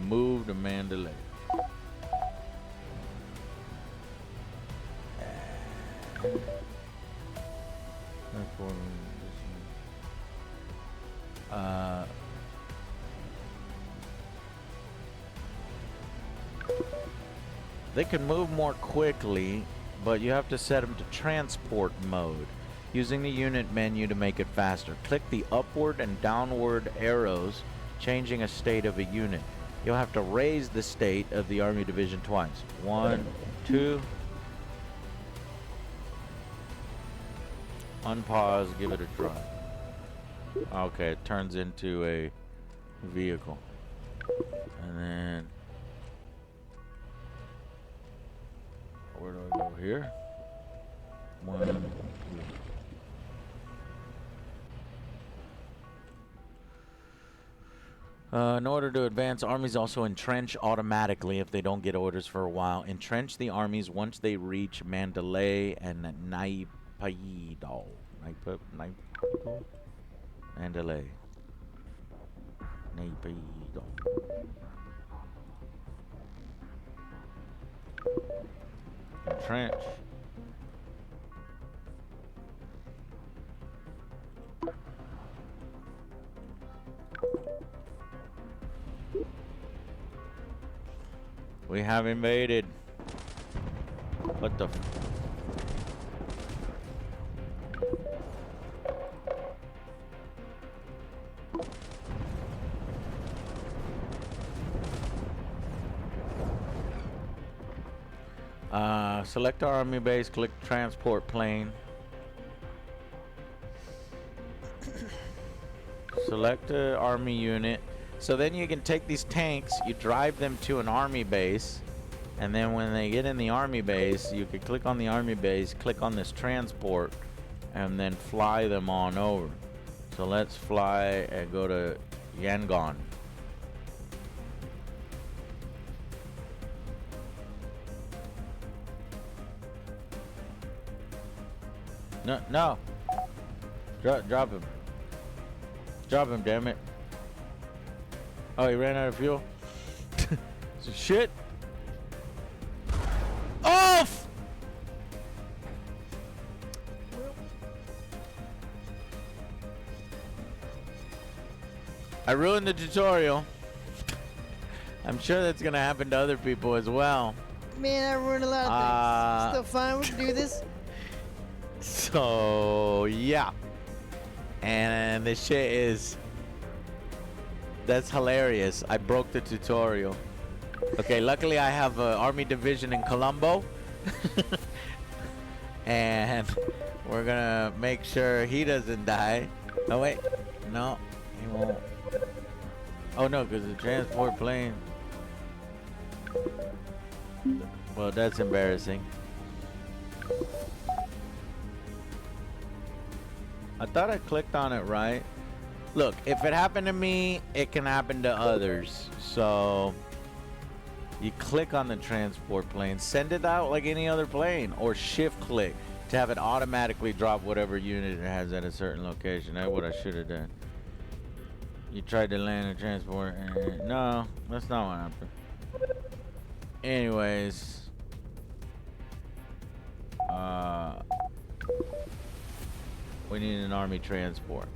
move to Mandalay. They can move more quickly, but you have to set them to transport mode. Using the unit menu to make it faster. Click the upward and downward arrows, changing a state of a unit. You'll have to raise the state of the army division twice. 1, 2. Unpause, give it a try. Okay, it turns into a vehicle. And then where do I go here? 1, 2. In order to advance, armies also entrench automatically if they don't get orders for a while. Entrench the armies once they reach Mandalay and Naipaido. Mandalay. Naipaido. Entrench. We have invaded. What the select our army base, click transport plane. Select the army unit. So then you can take these tanks, you drive them to an army base, and then when they get in the army base, you could click on the army base, click on this transport, and then fly them on over. So let's fly and go to Yangon. No. Drop him. Drop him, damn it. Oh, he ran out of fuel? Shit. Off! I ruined the tutorial. I'm sure that's gonna happen to other people as well. Man, I ruined a lot of things. Still fine, we can do this. So, yeah. And this shit is... That's hilarious. I broke the tutorial. Okay, luckily I have an army division in Colombo. And we're gonna make sure he doesn't die. Oh, wait. No, he won't. Oh, no, because the transport plane... Well, that's embarrassing. I thought I clicked on it right. Look, if it happened to me, it can happen to others. So you click on the transport plane, send it out like any other plane, or shift click to have it automatically drop whatever unit it has at a certain location. That's what I should have done. You tried to land a transport. No, that's not what happened. Anyways. We need an army transport,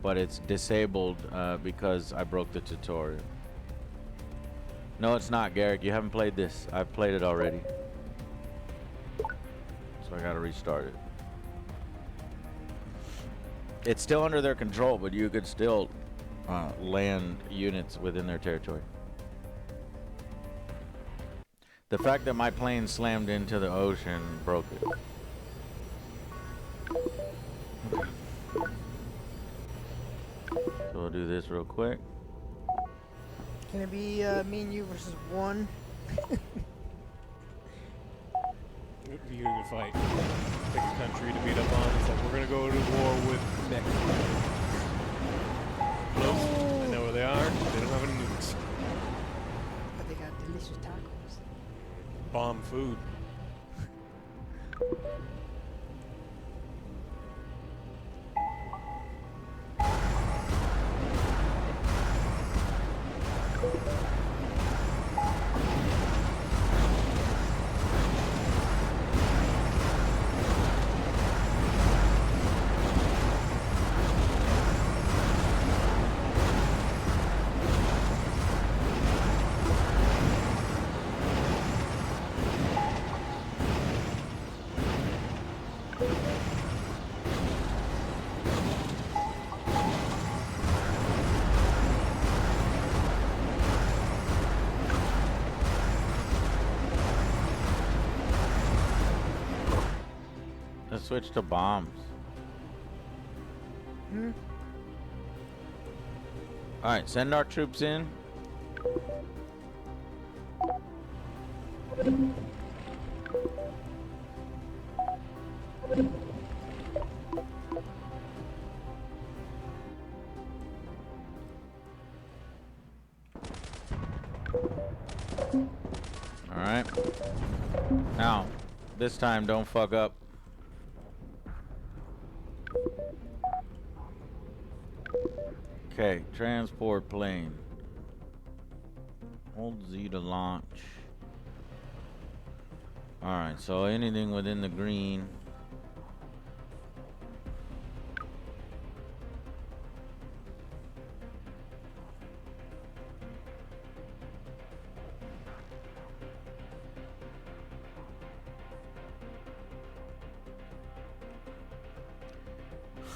but it's disabled because I broke the tutorial. No, it's not, Garrick. You haven't played this. I've played it already, so I gotta restart it. It's still under their control, but you could still land units within their territory. The fact that my plane slammed into the ocean broke it. So we'll do this real quick. Can it be me and you versus one? You can fight. Pick a country to beat up on. It's like, we're gonna go to war with Mexico. Close. I know where they are. They don't have any nukes. But they got delicious tacos. Bomb food. Let's switch to bombs. All right, send our troops in. All right. Now, this time don't fuck up. Okay, transport plane. Hold Z to launch. Alright, so anything within the green.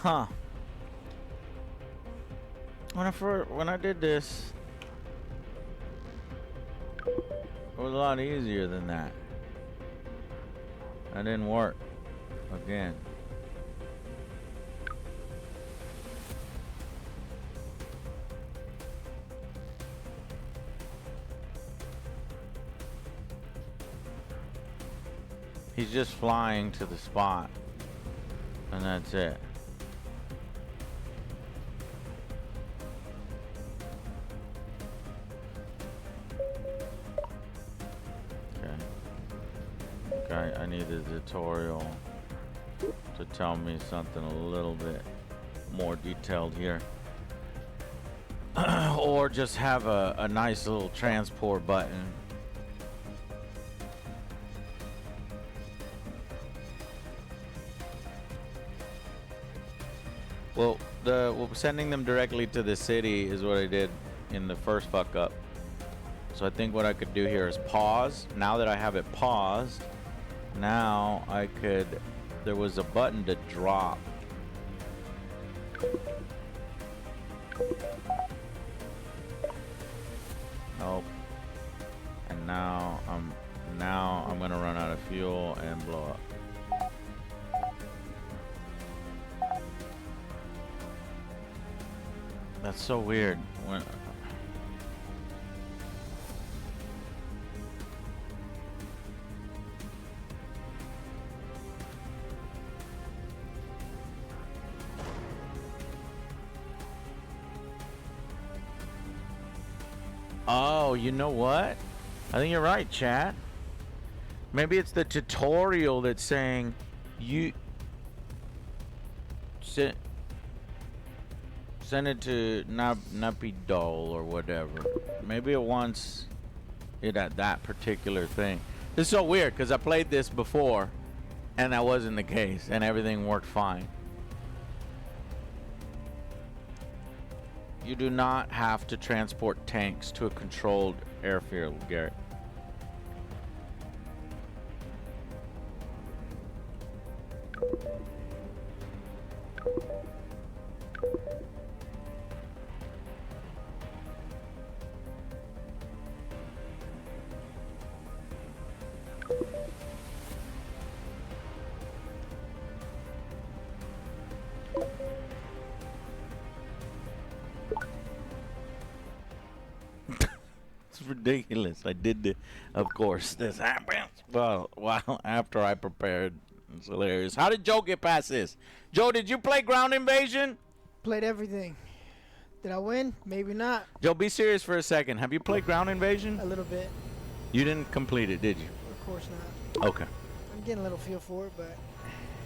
Huh. When I did this, it was a lot easier than that. That didn't work again. He's just flying to the spot. And that's it. Okay, I need a tutorial to tell me something a little bit more detailed here. Or just have a nice little transport button. Well, sending them directly to the city is what I did in the first fuck up. So I think what I could do here is pause. Now that I have it paused, now I could, there was a button to drop. Nope. And now I'm gonna run out of fuel and blow up. That's so weird. Oh, you know what? I think you're right, chat. Maybe it's the tutorial that's saying you send it to Napidol or whatever. Maybe it wants it at that particular thing. This is so weird because I played this before and that wasn't the case and everything worked fine. You do not have to transport tanks to a controlled airfield, Garrett. Ridiculous. I did the, of course, this happens. Well, after I prepared. It's hilarious. How did Joe get past this? Joe, did you play Ground Invasion? Played everything. Did I win? Maybe not. Joe, be serious for a second. Have you played Ground Invasion? A little bit. You didn't complete it, did you? Of course not. Okay. I'm getting a little feel for it, but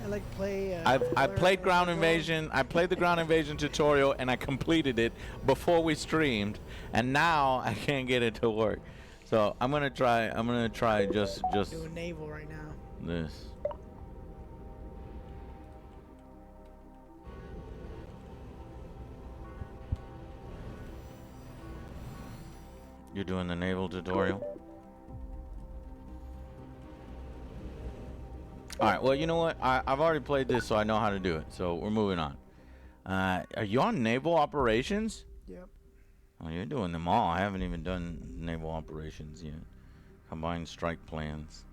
I like to play. I played Ground Invasion. I played the Ground Invasion tutorial and I completed it before we streamed, and now I can't get it to work. So I'm gonna try. Just doing naval right now. This. You're doing the naval tutorial. All right, well, you know what? I've already played this, so I know how to do it. So we're moving on. Are you on naval operations? Yep. Oh, you're doing them all. I haven't even done naval operations yet. Combined strike plans.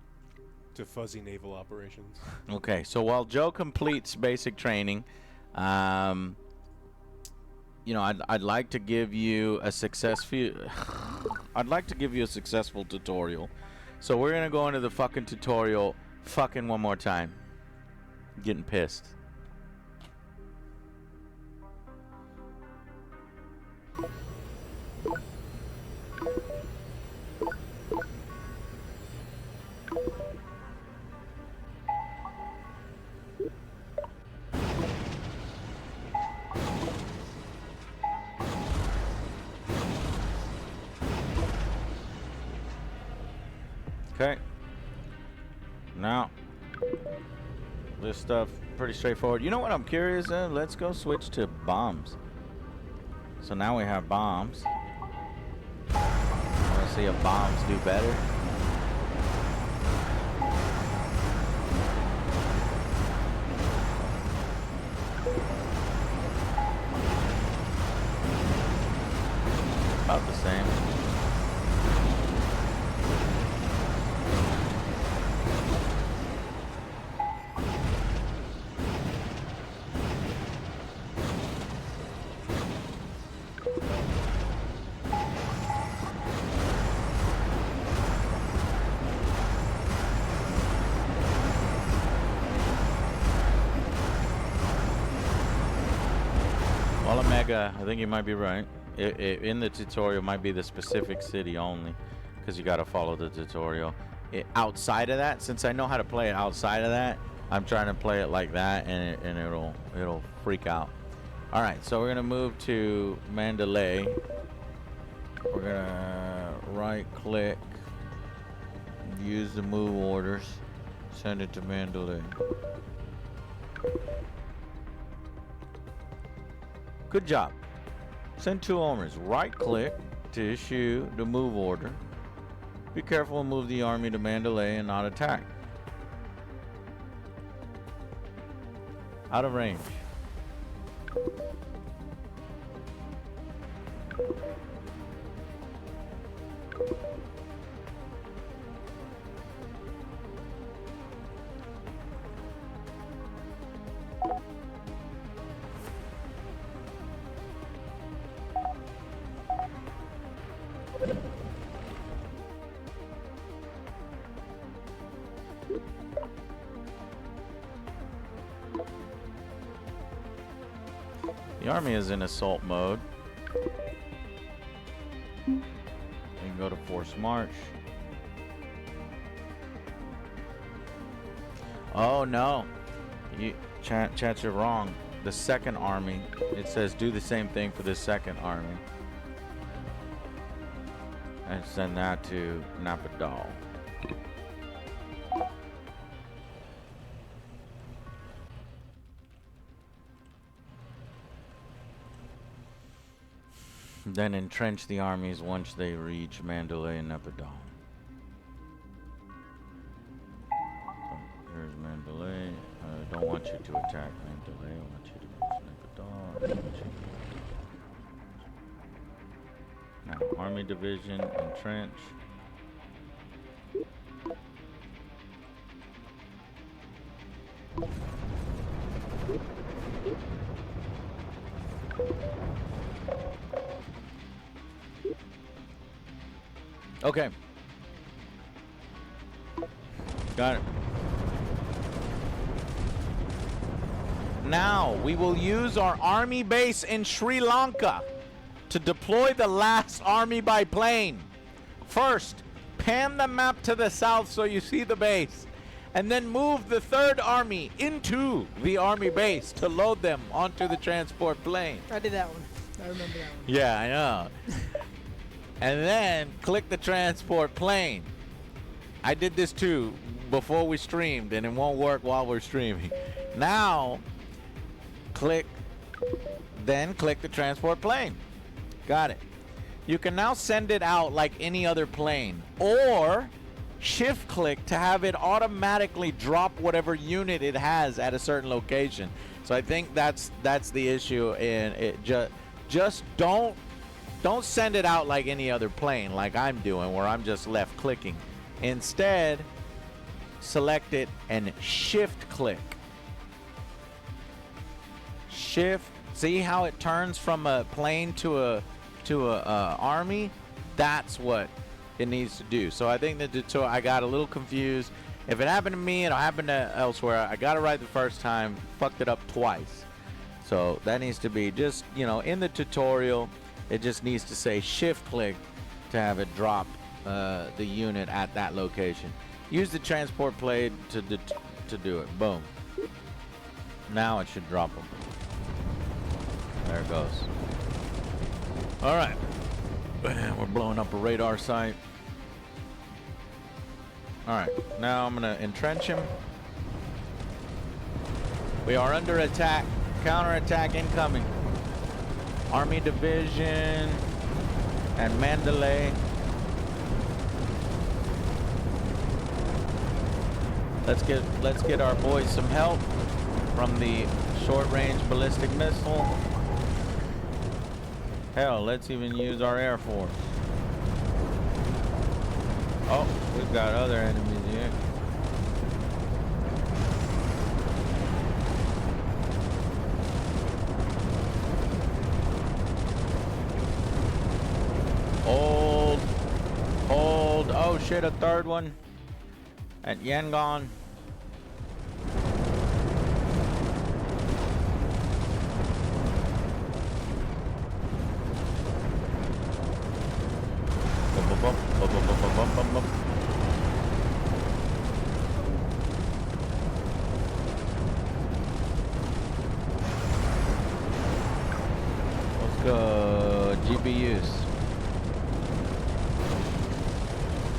To fuzzy naval operations. Okay, so while Joe completes basic training, you know, I'd like to give you a I'd like to give you a successful tutorial. So we're gonna go into the fucking tutorial. Fucking one more time. I'm getting pissed. Okay. Now, this stuff pretty straightforward. You know what I'm curious of? Let's go switch to bombs. So now we have bombs. Want to see if bombs do better? About the same. Omega, I think you might be right. In the tutorial, might be the specific city only, because you got to follow the tutorial. Outside of that, since I know how to play it outside of that, I'm trying to play it like that, and it'll freak out. All right, so we're gonna move to Mandalay. We're gonna right-click, use the move orders, send it to Mandalay. Good job. Send 2 armies. Right-click to issue the move order. Be careful and move the army to Mandalay and not attack. Out of range. The army is in assault mode. You can go to force march. Oh no, chat, you're wrong. The second army, it says do the same thing for the second army. And send that to Napadal. Then entrench the armies once they reach Mandalay and Napadal. So here's Mandalay. I don't want you to attack Mandalay. I want you to reach Napadal. Now, Army Division, entrench. Okay. Got it. Now, we will use our army base in Sri Lanka to deploy the last army by plane. First, pan the map to the south so you see the base, and then move the third army into the army base to load them onto the transport plane. I did that one. I remember that one. Yeah, I know. And then click the transport plane. I did this too before we streamed, and it won't work while we're streaming. Now, click the transport plane. Got it. You can now send it out like any other plane, or shift click to have it automatically drop whatever unit it has at a certain location. So I think that's the issue, and it just don't send it out like any other plane like I'm doing, where I'm just left clicking. Instead, select it and shift click. Shift. See how it turns from a plane to a army? That's what it needs to do. So I think that I got a little confused. If it happened to me, it'll happen to elsewhere. I got it right the first time, fucked it up twice. So that needs to be just, in the tutorial, it just needs to say shift click to have it drop the unit at that location. Use the transport plane to do it. Boom. Now it should drop them. There it goes. All right. We're blowing up a radar site. All right. Now I'm going to entrench him. We are under attack. Counterattack incoming. Army Division and Mandalay. Let's get our boys some help from the short-range ballistic missile. Hell, let's even use our Air Force. Oh, we've got other enemies here. Hold. Oh shit, a third one at Yangon. be used.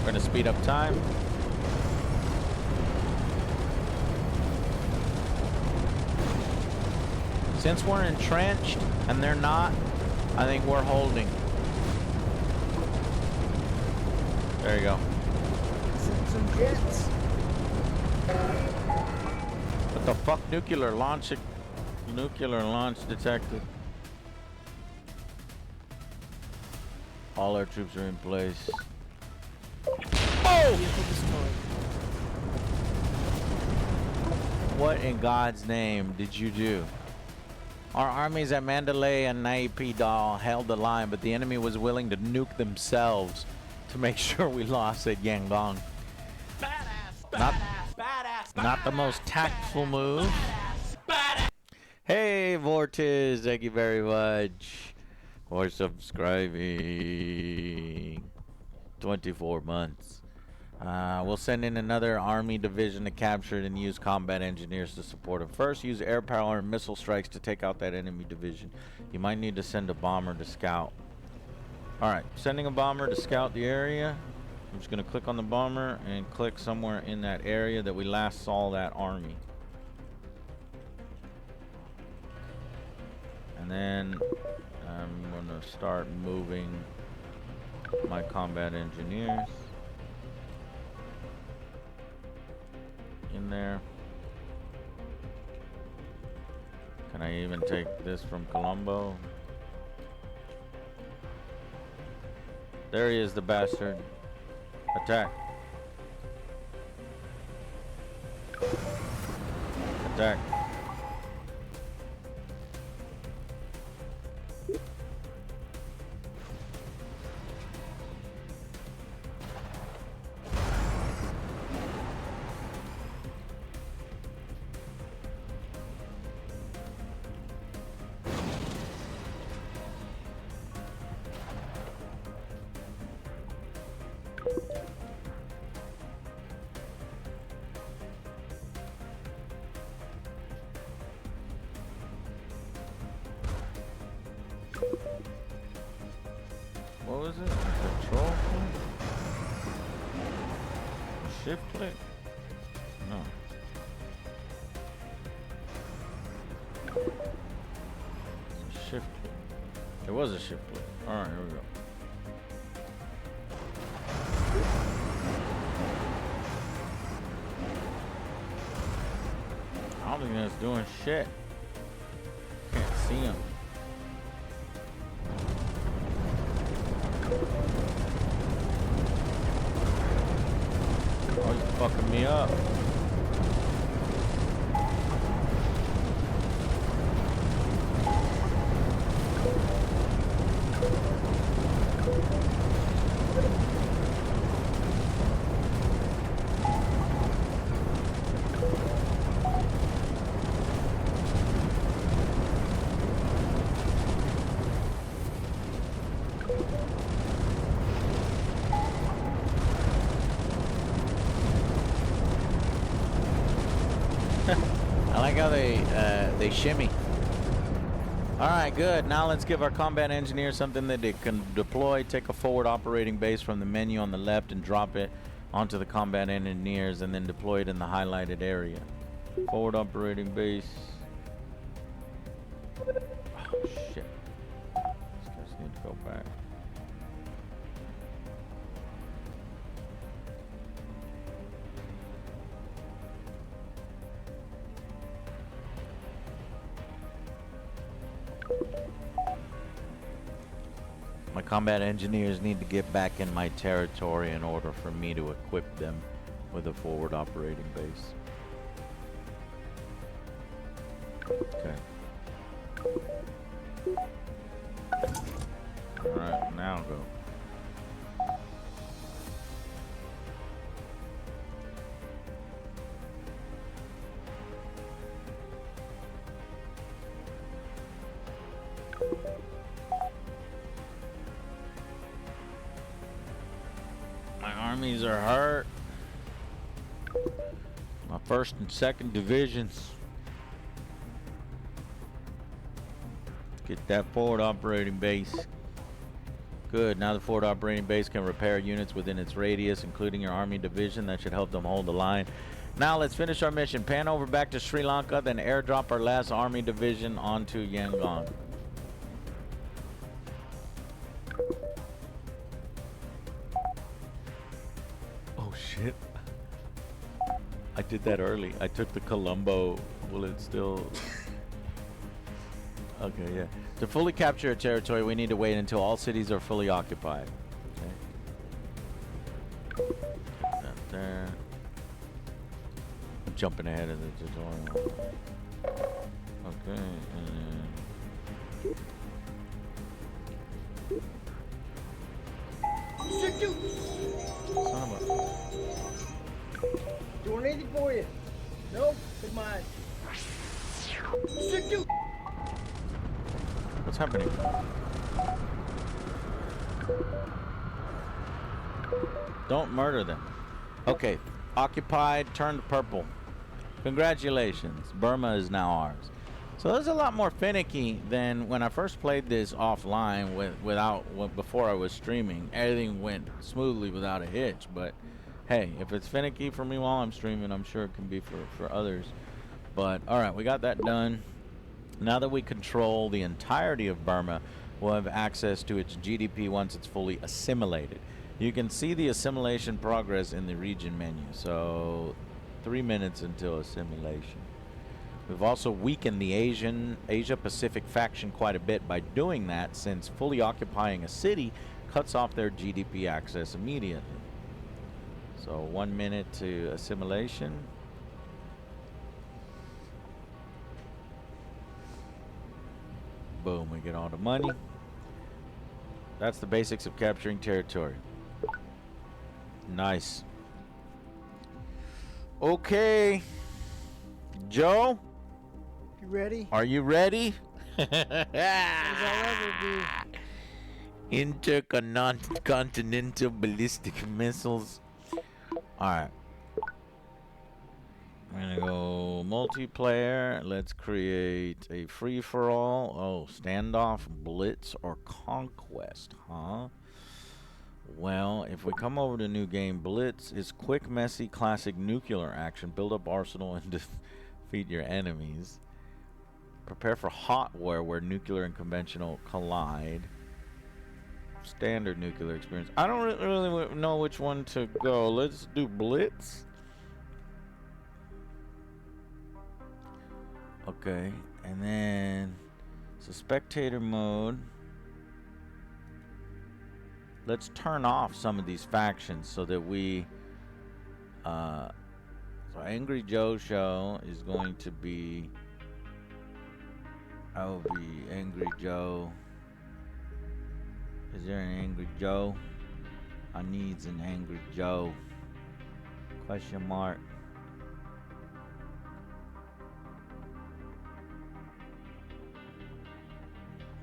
We're gonna speed up time. Since we're entrenched and they're not, I think we're holding. There you go. Send some jets. What the fuck? Nuclear launch detected. All our troops are in place. Oh! Vehicle destroyed. What in God's name did you do? Our armies at Mandalay and Naypyidaw held the line, but the enemy was willing to nuke themselves to make sure we lost at Yangon. Not the most tactful move. Hey, Vortiz, thank you very much for subscribing. 24 months. We'll send in another army division to capture it and use combat engineers to support it. First, use air power and missile strikes to take out that enemy division. You might need to send a bomber to scout. Alright, sending a bomber to scout the area. I'm just going to click on the bomber and click somewhere in that area that we last saw that army. And then I'm going to start moving my combat engineers in there. Can I even take this from Colombo? There he is, the bastard. Attack. Attack. What was it? Control click? Shift click? No. It's a shift click. It was a shift click. Alright, here we go. I don't think that's doing shit. Can't see him. Oh, he's fucking me up. I like how they shimmy. All right, good. Now let's give our combat engineers something that they can deploy. Take a forward operating base from the menu on the left and drop it onto the combat engineers, and then deploy it in the highlighted area. Forward operating base. Oh shit! These guys need to go back. My combat engineers need to get back in my territory in order for me to equip them with a forward operating base. Okay. Alright, now go. My armies are hurt. My 1st and 2nd divisions. Get that forward operating base. Good. Now the forward operating base can repair units within its radius, including your army division. That should help them hold the line. Now let's finish our mission. Pan over back to Sri Lanka, then airdrop our last army division onto Yangon. Oh shit. I did that early. I took the Colombo. Will it still... Okay, yeah. To fully capture a territory, we need to wait until all cities are fully occupied. Okay. That there. I'm jumping ahead of the tutorial. Okay, and Shoot you! then... Son of a... Doing anything for you? Nope. Good mind. Shoot you! What's happening? Don't murder them. Okay, occupied, turned purple. Congratulations, Burma is now ours. So this is a lot more finicky than when I first played this offline before I was streaming. Everything went smoothly without a hitch, but hey, if it's finicky for me while I'm streaming, I'm sure it can be for others. But all right, we got that done. Now that we control the entirety of Burma, we'll have access to its GDP once it's fully assimilated. You can see the assimilation progress in the region menu. So 3 minutes until assimilation. We've also weakened the Asia-Pacific faction quite a bit by doing that, since fully occupying a city cuts off their GDP access immediately. So 1 minute to assimilation. Boom, we get all the money. That's the basics of capturing territory. Nice. Okay. Joe? You ready? Are you ready? As I'll ever be. Intercontinental ballistic missiles. Alright. I'm gonna go multiplayer. Let's create a free-for-all. Oh, standoff, blitz, or conquest, huh? Well, if we come over to new game, blitz is quick, messy, classic nuclear action. Build up arsenal and defeat your enemies. Prepare for hot war where nuclear and conventional collide. Standard nuclear experience. I don't really know which one to go. Let's do blitz. Okay, and then so spectator mode. Let's turn off some of these factions so that we so Angry Joe show is going to be, I will be Angry Joe. Is there an Angry Joe? I need an Angry Joe. Question mark.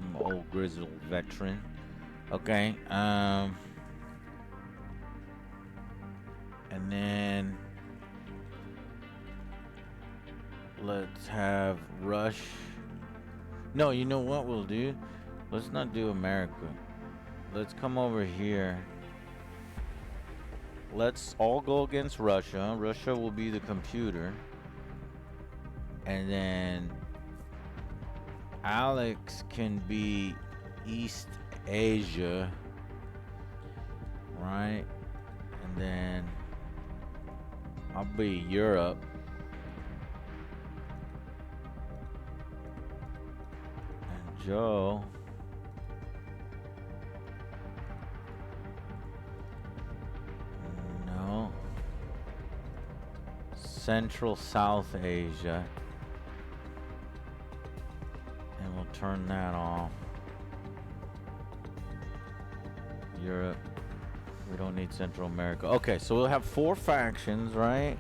I'm an old grizzled veteran. Okay, and then let's have Rush. No, you know what we'll do? Let's not do America. Let's come over here. Let's all go against Russia. Russia will be the computer. And then Alex can be East Asia, right? And then I'll be Europe. And Joe no, Central South Asia. And we'll turn that off. Europe. We don't need Central America. Okay, so we'll have 4 factions, right?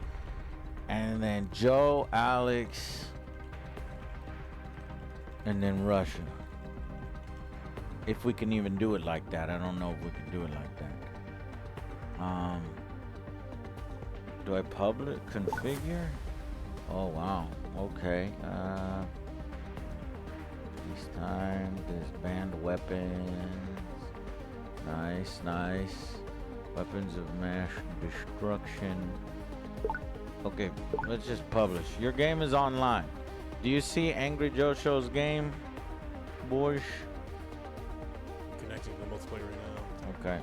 And then Joe, Alex, and then Russia. If we can even do it like that. I don't know if we can do it like that. Do I public configure? Oh wow. Okay. Peacetime, disband weapons. Nice, nice. Weapons of mass destruction. Okay, let's just publish. Your game is online. Do you see Angry Joe Show's game, boys? Connecting to the multiplayer right now. Okay.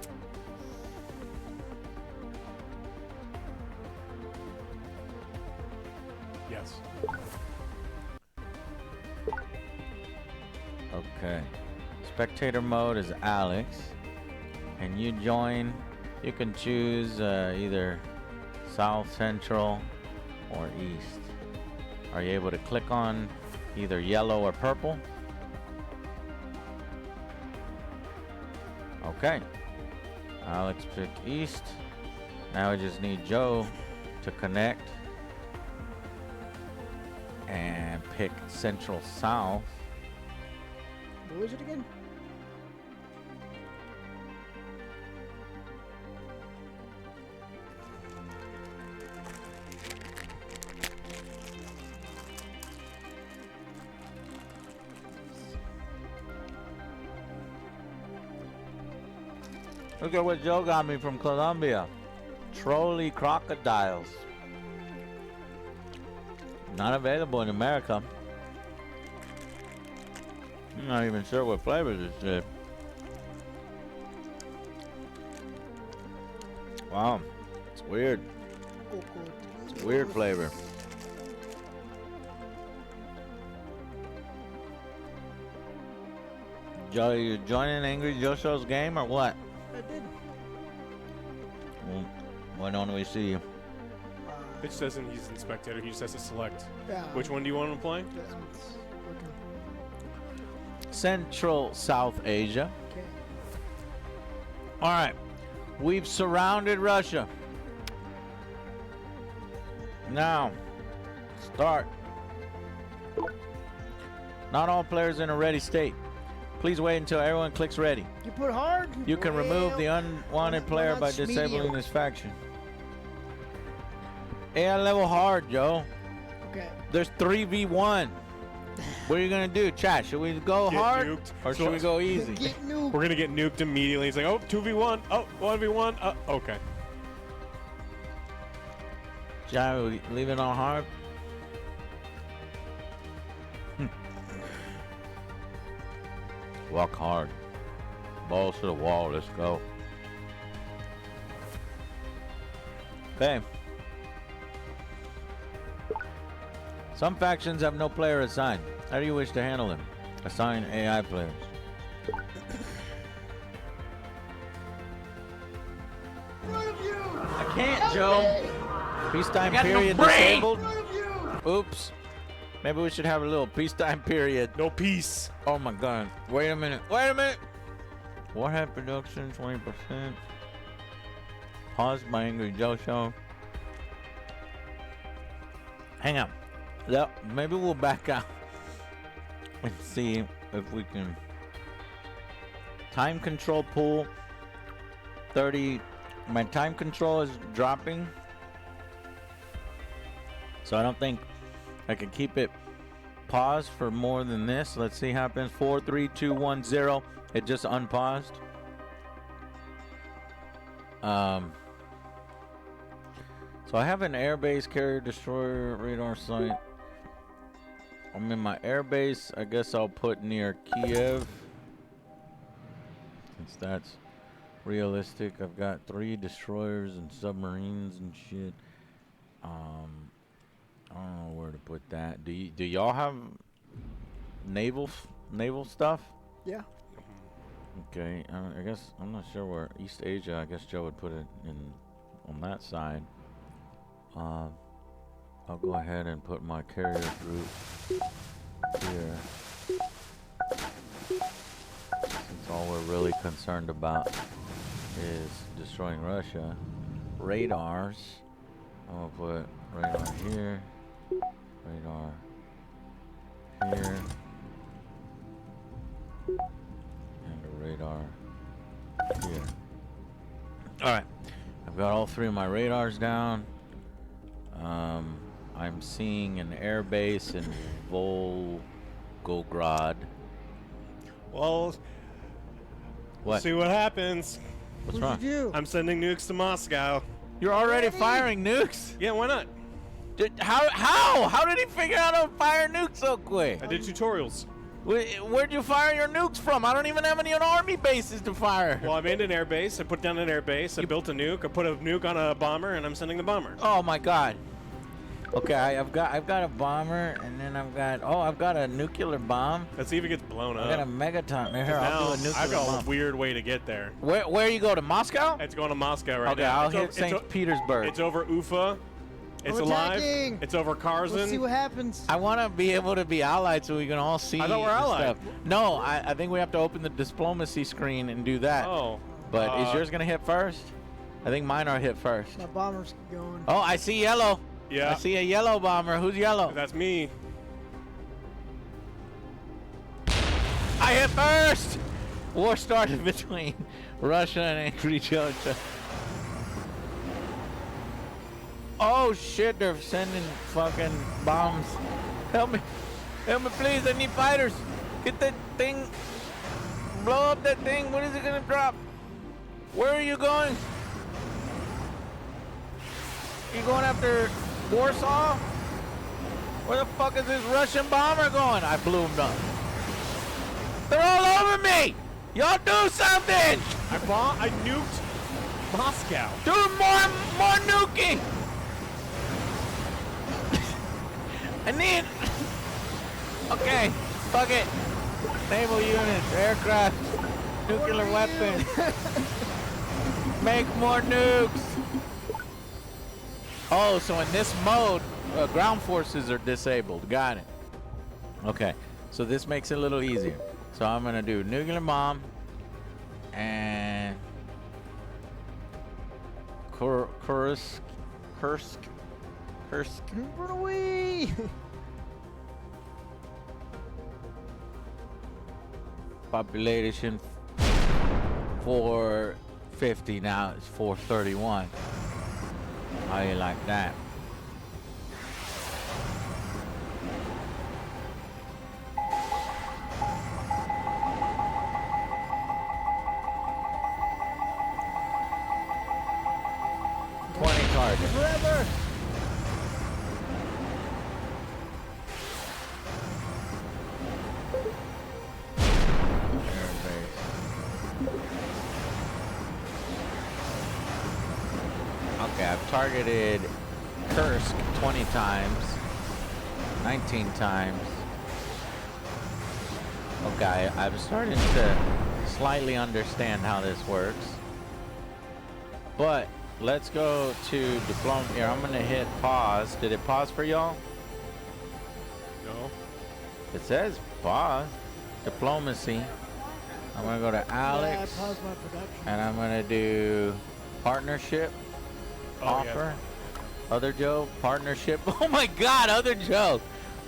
Yes. Okay. Spectator mode is Alex. And you join, you can choose either South, Central, or East. Are you able to click on either yellow or purple? Okay. Alex picked East. Now we just need Joe to connect and pick Central South. What was it again? Look at what Joe got me from Colombia. Trolley crocodiles. Not available in America. I'm not even sure what flavor this is. Wow, it's weird. It's a weird flavor. Joe, you joining Angry Joe Show's game or what? I did. Well, why don't we see you? It just says he's in spectator. He just has to select. Yeah. Which one do you want him to play? That one's working. Central South Asia. Okay. All right, we've surrounded Russia. Now, start. Not all players in a ready state. Please wait until everyone clicks ready. You put hard? You can remove the Well, unwanted why player not by disabling medium? this faction. Yeah, level hard, Joe. Okay. There's 3v1. What are you gonna do, chat? Should we go Get hard nuked. or So should we go easy? Get nuked. We're gonna get nuked immediately. He's like, oh, 2v1. Oh, 1v1. Okay. Chat, we leave it on hard. Walk hard. Balls to the wall. Let's go. Okay. Some factions have no player assigned. How do you wish to handle them? Assign AI players. I can't, Joe. Peacetime got no period brain. disabled. Oops. Maybe we should have a little peacetime period. No peace. Oh my god. Wait a minute. Wait a minute. Warhead production, 20%. Pause by Angry Joe Show. Hang on. Yep, maybe we'll back out and see if we can. Time control pool 30. My time control is dropping, so I don't think I can keep it paused for more than this. Let's see what happens. 4, 3, 2, 1, 0. It just unpaused. So I have an airbase carrier destroyer radar site. I'm in my airbase. I guess I'll put near Kiev, since that's realistic. I've got 3 destroyers and submarines and shit. I don't know where to put that. Do y'all have naval stuff? Yeah. Okay, I guess I'm not sure where East Asia. I guess Joe would put it in on that side. I'll go ahead and put my carrier group here, since all we're really concerned about is destroying Russia. Radars. I'm gonna put radar here, radar here, and a radar here. All right, I've got all 3 of my radars down. I'm seeing an air base in Volgograd. Well, What? See what happens. What's What'd wrong? you do? I'm sending nukes to Moscow. You're already Ready? firing nukes? Yeah, why not? How did he figure out how to fire nukes so quick? I did tutorials. Where'd you fire your nukes from? I don't even have any army bases to fire. Well, I made an air base. I put down an air base. I built a nuke. I put a nuke on a bomber, and I'm sending the bomber. Oh my God. Okay, I've got a bomber, and then I've got a nuclear bomb. Let's see if it gets blown I got a up. megaton. Here, Now, I'll do a nuclear I've got bomb. a weird way to get there. Where you go to Moscow? It's going to Moscow right Okay, now. I'll It's hit over- St. Petersburg. It's over Ufa. It's I'm alive. attacking. It's over Let's see Kherson. what happens. I want to be able to be allied so we can all see. I thought we're the allied. stuff. No, I think we have to open the diplomacy screen and do that. Oh. But is yours gonna hit first? I think mine are hit first. My bomber's going. Oh, I see yellow. Yeah. I see a yellow bomber. Who's yellow? That's me. I hit first. War started between Russia and Angry Joe. Oh shit! They're sending fucking bombs. Help me! Help me, please! I need fighters. Get that thing. Blow up that thing. When is it gonna drop? Where are you going? You going after Warsaw? Where the fuck is this Russian bomber going? I blew him up. They're all over me! Y'all do something! I nuked Moscow. Do more nuking! I need... Okay, fuck it. Naval units, aircraft, nuclear weapons. Make more nukes. Oh, so in this mode, ground forces are disabled. Got it. Okay, so this makes it a little easier. So I'm gonna do nuclear bomb and Kursk. Run away! Population 450, now it's 431. How you like that? Target. Forever! Okay, I've targeted Kursk 20 times, 19 times. Okay, I'm starting to slightly understand how this works. But let's go to diplomacy. Here, I'm gonna hit pause. Did it pause for y'all? No. It says pause. Diplomacy. I'm gonna go to Alex, Yeah, I paused my production. and I'm gonna do partnership. Offer. OtherJoe, partnership. Oh my God, OtherJoe.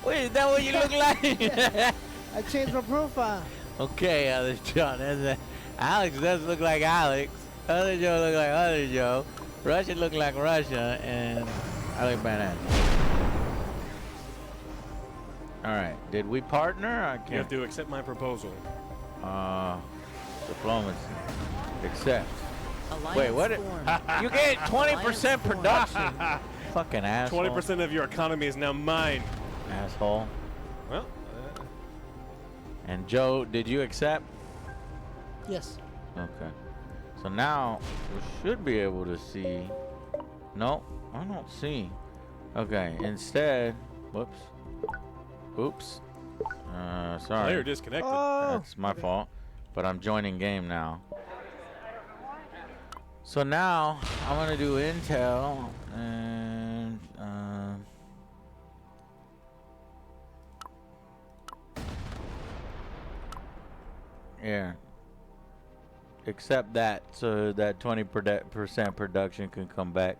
Wait, is that what you look like? I changed my profile. Okay, OtherJoe. Alex does look like Alex. OtherJoe look like OtherJoe. Russia look like Russia, and I look badass. All right, did we partner? I You have can't. to accept my proposal. Diplomacy. Accept. Alliance Wait, what? formed. You get 20% Alliance formed. production. Fucking asshole. 20% of your economy is now mine. Asshole. Well, And Joe, did you accept? Yes. Okay. So now we should be able to see. No, I don't see. Okay. Instead, whoops. Oops. player Sorry. disconnected. Oh! That's my fault. But I'm joining game now. So now I'm gonna do intel and yeah. Except that, so that 20% production can come back.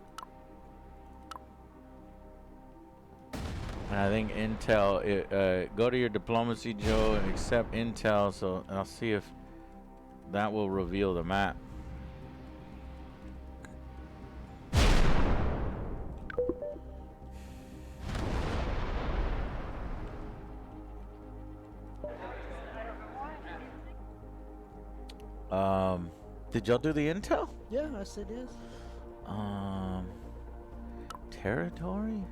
And I think intel. Go to your diplomacy, Joe, and accept intel. So I'll see if that will reveal the map. Did y'all do the intel? Yeah, I said yes. Territory?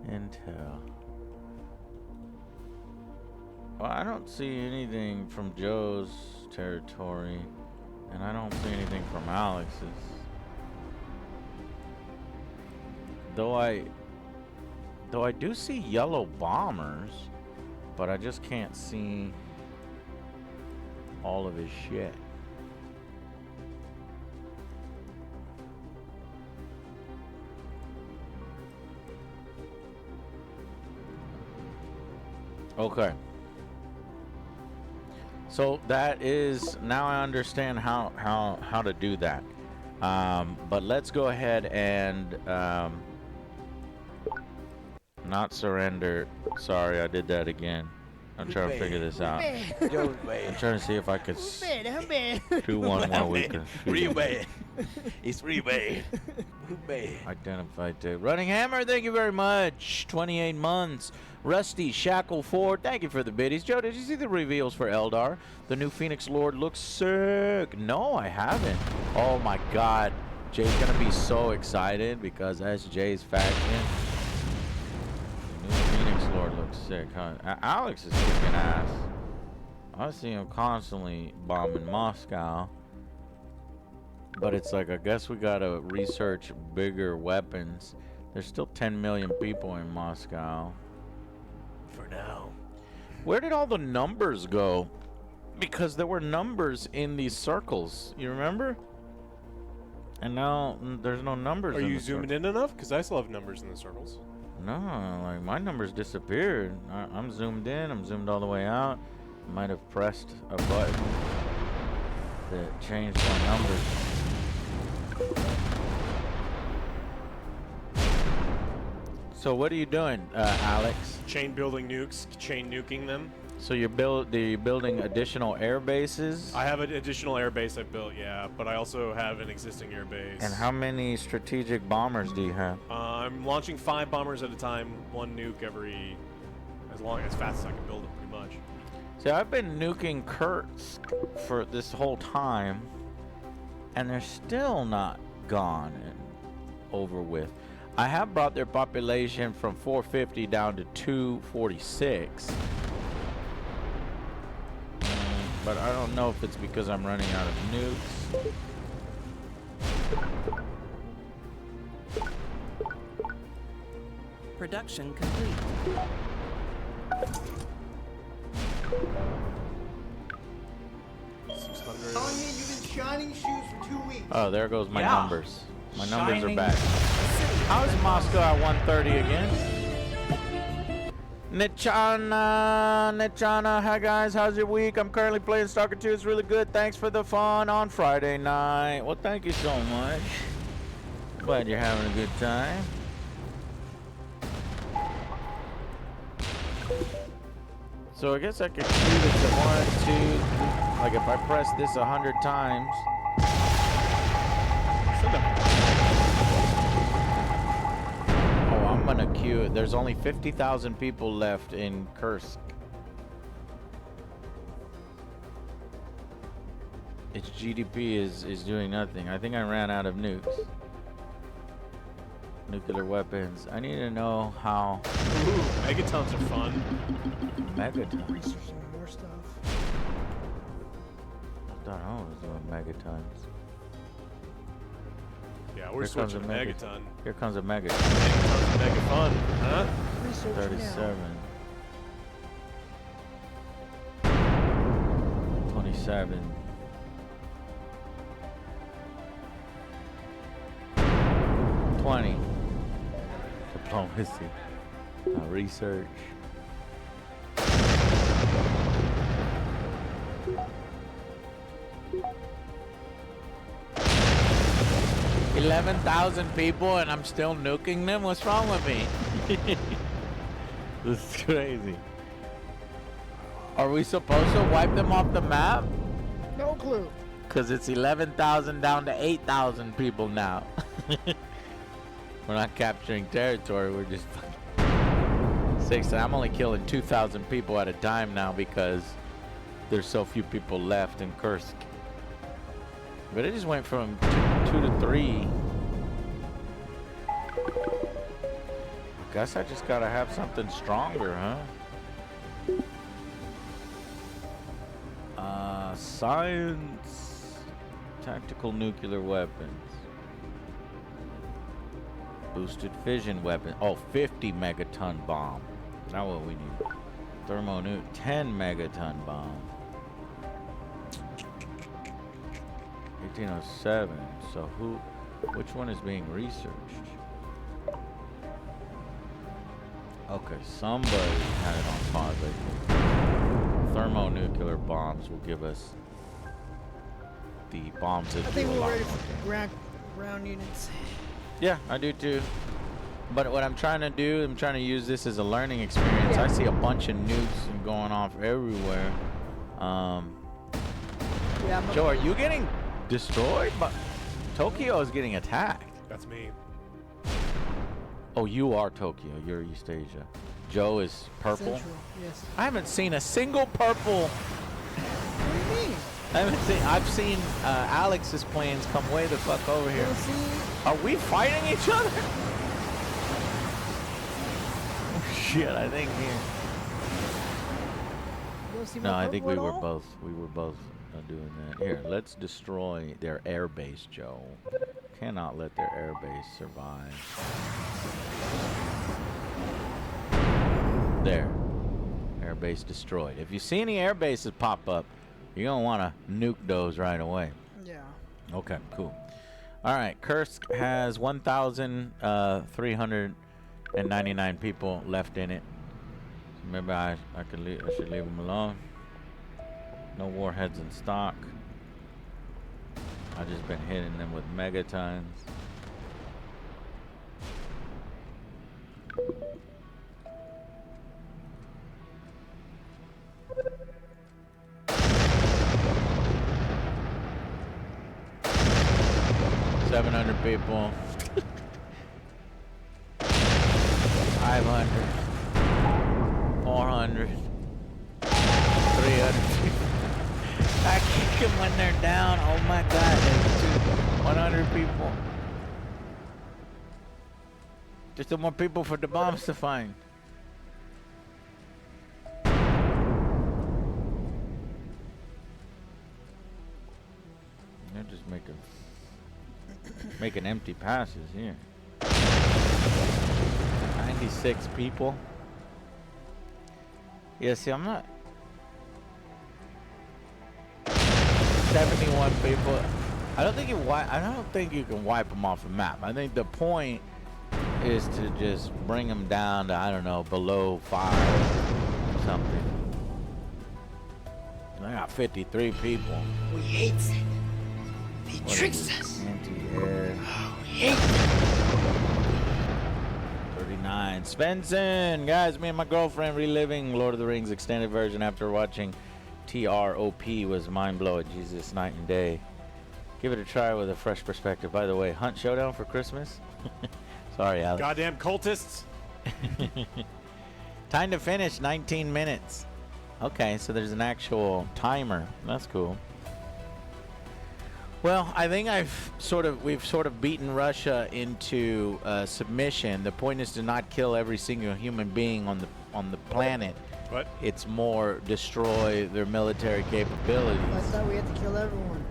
Intel. Well, I don't see anything from Joe's territory, and I don't see anything from Alex's. Though I do see yellow bombers, but I just can't see all of his shit. Okay. So that is, now I understand how to do that. But let's go ahead and not surrender. Sorry, I did that again. I'm trying to figure this out. I'm trying to see if I could do one more week. It's rebate. Identified to Running Hammer, thank you very much. 28 months. Rusty Shackle Ford, thank you for the biddies. Joe, did you see the reveals for Eldar? The new Phoenix Lord looks sick. No, I haven't. Oh my god. Jay's gonna be so excited because that's Jay's faction. The new Phoenix Lord looks sick, huh? Alex is kicking ass. I see him constantly bombing Moscow. But it's like, I guess we gotta research bigger weapons. There's still 10 million people in Moscow. For now. Where did all the numbers go? Because there were numbers in these circles. You remember? And now there's no numbers. Are you zoomed in enough? Because I still have numbers in the circles. No, like my numbers disappeared. I'm zoomed in. I'm zoomed all the way out. Might have pressed a button that changed my numbers. So what are you doing, Alex? Chain building nukes, chain nuking them. So you're building additional air bases? I have an additional air base I built, yeah, but I also have an existing air base. And how many strategic bombers do you have? I'm launching 5 bombers at a time, 1 nuke as fast as I can build them, pretty much. See, I've been nuking Kursk for this whole time, and they're still not gone and over with. I have brought their population from 450 down to 246. But I don't know if it's because I'm running out of nukes. Production complete. You've been shining shoes for 2 weeks. Oh, there goes my Yeah. numbers. My numbers are Shining back. How's Moscow at 130 again? Nichana, hi guys, how's your week? I'm currently playing Stalker 2. It's really good. Thanks for the fun on Friday night. Well, thank you so much. Glad you're having a good time. So I guess I could shoot it to 1, 2, 3. Like if I press this 100 times. Oh, I'm gonna queue it. There's only 50,000 people left in Kursk. Its GDP is doing nothing. I think I ran out of nukes. Nuclear weapons. I need to know how. Ooh, megatons are fun. Megatons. Researching more stuff. I thought I was doing megatons. Yeah, we're Here comes switching a to megaton. Here comes a megaton. Megaton's mega fun, huh? Research 37. 27. 20. Diplomacy. Research. $11,000 people and I'm still nuking them? What's wrong with me? This is crazy. Are we supposed to wipe them off the map? No clue. Because it's 11,000 down to 8,000 people now. We're not capturing territory, we're just I'm only killing 2,000 people at a time now because there's so few people left in Kursk. But it just went from 2 to 3. Guess I just gotta have something stronger, huh? Science. Tactical nuclear weapons. Boosted fission weapon. Oh, 50 megaton bomb. That's what we need. Thermonuke. 10 megaton bomb. 1807. So which one is being researched? Okay, somebody had it on pause. I think. Thermonuclear bombs will give us the bombs that I do think a we're lot ready more for damage. ground units. Yeah, I do too. But what I'm trying to do, I'm trying to use this as a learning experience. Yeah. I see a bunch of nukes going off everywhere. Yeah, Joe, are you getting destroyed? But Tokyo is getting attacked. That's me. Oh, you are Tokyo. You're East Asia. Joe is purple. Central, yes. I haven't seen a single purple. What do you mean? I've seen Alex's planes come way the fuck over You here. don't see? Are we fighting each other? Oh shit! I think here. You don't see No, my I think purple we at were all? both. We were both doing that. Here, let's destroy their air base, Joe. Cannot let their air base survive. There. Air base destroyed. If you see any air bases pop up, you're going to want to nuke those right away. Yeah. Okay, cool. All right, Kursk has 1,399 people left in it. So maybe I should leave them alone. No warheads in stock. I've just been hitting them with megatons. People. 500. 400. 300. I kick them when they're down. Oh my god, there's 100 people. Just more people for the bombs to find. They're just making empty passes here. 96 people. Yeah, see, I'm not. 71 people. I don't think you can wipe them off the map. I think the point is to just bring them down to, I don't know, below 5 or something. I got 53 people. We hate Satan. He tricks us. Anti-air. Oh, we hate them. 39. Svensson! Guys, me and my girlfriend reliving Lord of the Rings extended version after watching TROP was mind-blowing. Jesus, night and day. Give it a try with a fresh perspective. By the way, hunt showdown for Christmas? Sorry, Alex. Goddamn cultists. Time to finish, 19 minutes. Okay, so there's an actual timer. That's cool. Well, I think we've sort of beaten Russia into submission. The point is to not kill every single human being on the planet. What? It's more destroy their military capabilities. I thought we had to kill everyone.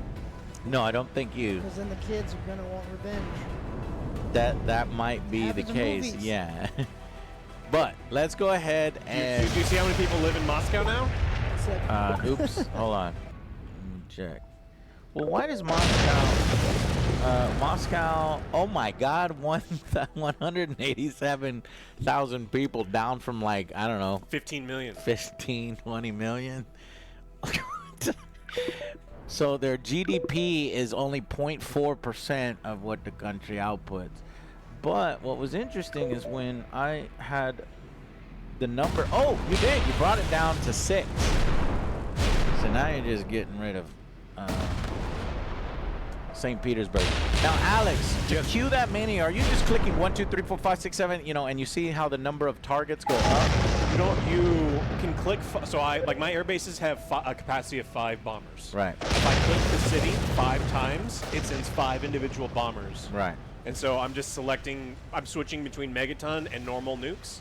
No, I don't think you. Because then the kids are gonna want revenge. That might be the Happens in case. movies. Yeah. But let's go ahead and. Do you see how many people live in Moscow now? Except Oops. Hold on. Let me check. Well, why does Moscow? Oh my God, 187,000 people, down from like, I don't know, 15 million. 20 million. So their GDP is only 0.4% of what the country outputs. But what was interesting is when I had the number. Oh, you did. You brought it down to 6. So now you're just getting rid of St. Petersburg. Now, Alex, to cue that many, are you just clicking 1, 2, 3, 4, 5, 6, 7, you know, and you see how the number of targets go up? You can click. So my air bases have a capacity of 5 bombers. Right. If I click the city 5 times, it sends 5 individual bombers. Right. And so I'm just selecting. I'm switching between megaton and normal nukes,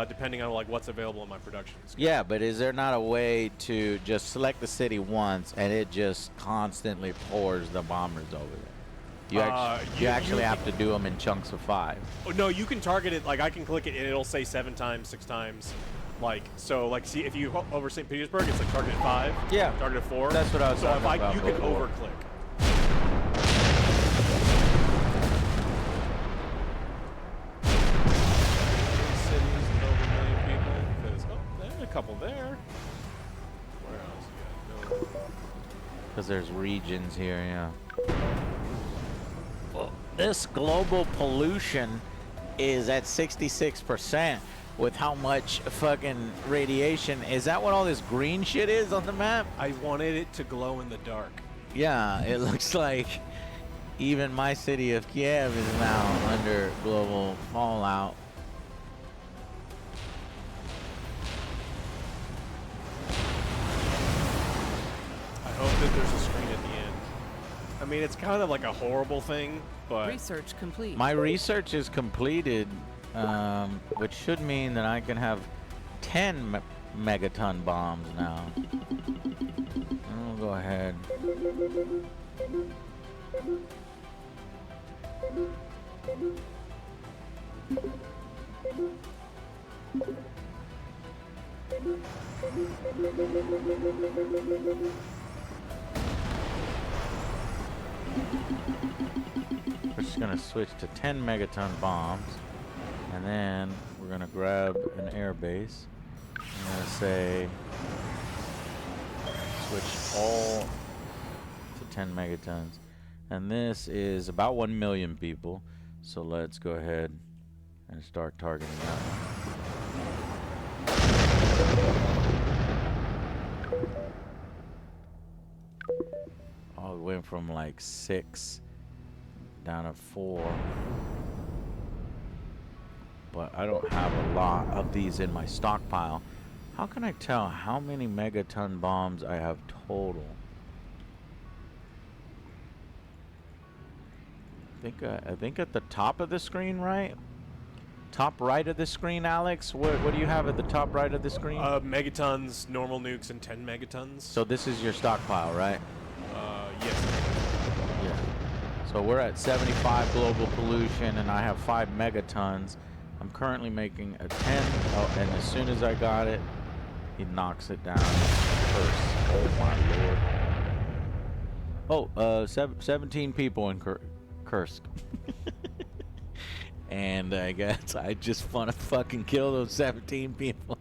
depending on like what's available in my production. Yeah, but is there not a way to just select the city once and it just constantly pours the bombers over there? You actually have to do them in chunks of 5. Oh, no, you can target it. Like I can click it and it'll say 7 times, 6 times. Like so, like see if you over St. Petersburg, it's like targeted 5. Yeah. Targeted 4. That's what I was talking about. So you can before. overclick. Cities with over 1 million people. Because there's a couple there. Where else you got? No. Because there's regions here, yeah. Well, this global pollution is at 66% with how much fucking radiation. Is that what all this green shit is on the map? I wanted it to glow in the dark. Yeah, it looks like even my city of Kiev is now under global fallout. I hope that there's a screen at the end. I mean, it's kind of like a horrible thing, but Research complete. My research is completed, which should mean that I can have 10 megaton bombs now. I'll go ahead. We're just gonna switch to 10 megaton bombs, and then we're gonna grab an air base. I'm gonna say switch all to 10 megatons, and this is about 1 million people. So let's go ahead and start targeting that one. Oh, it went from like 6 down to 4. But I don't have a lot of these in my stockpile. How can I tell how many megaton bombs I have total? I think at the top of the screen, right? Top right of the screen, Alex? What do you have at the top right of the screen? Megatons, normal nukes, and 10 megatons. So this is your stockpile, right? Yes. Yeah. So we're at 75 global pollution, and I have 5 megatons. I'm currently making a 10. Oh, and as soon as I got it, he knocks it down first. Oh my lord. Oh, 17 people in Kursk. And I guess I just want to fucking kill those 17 people,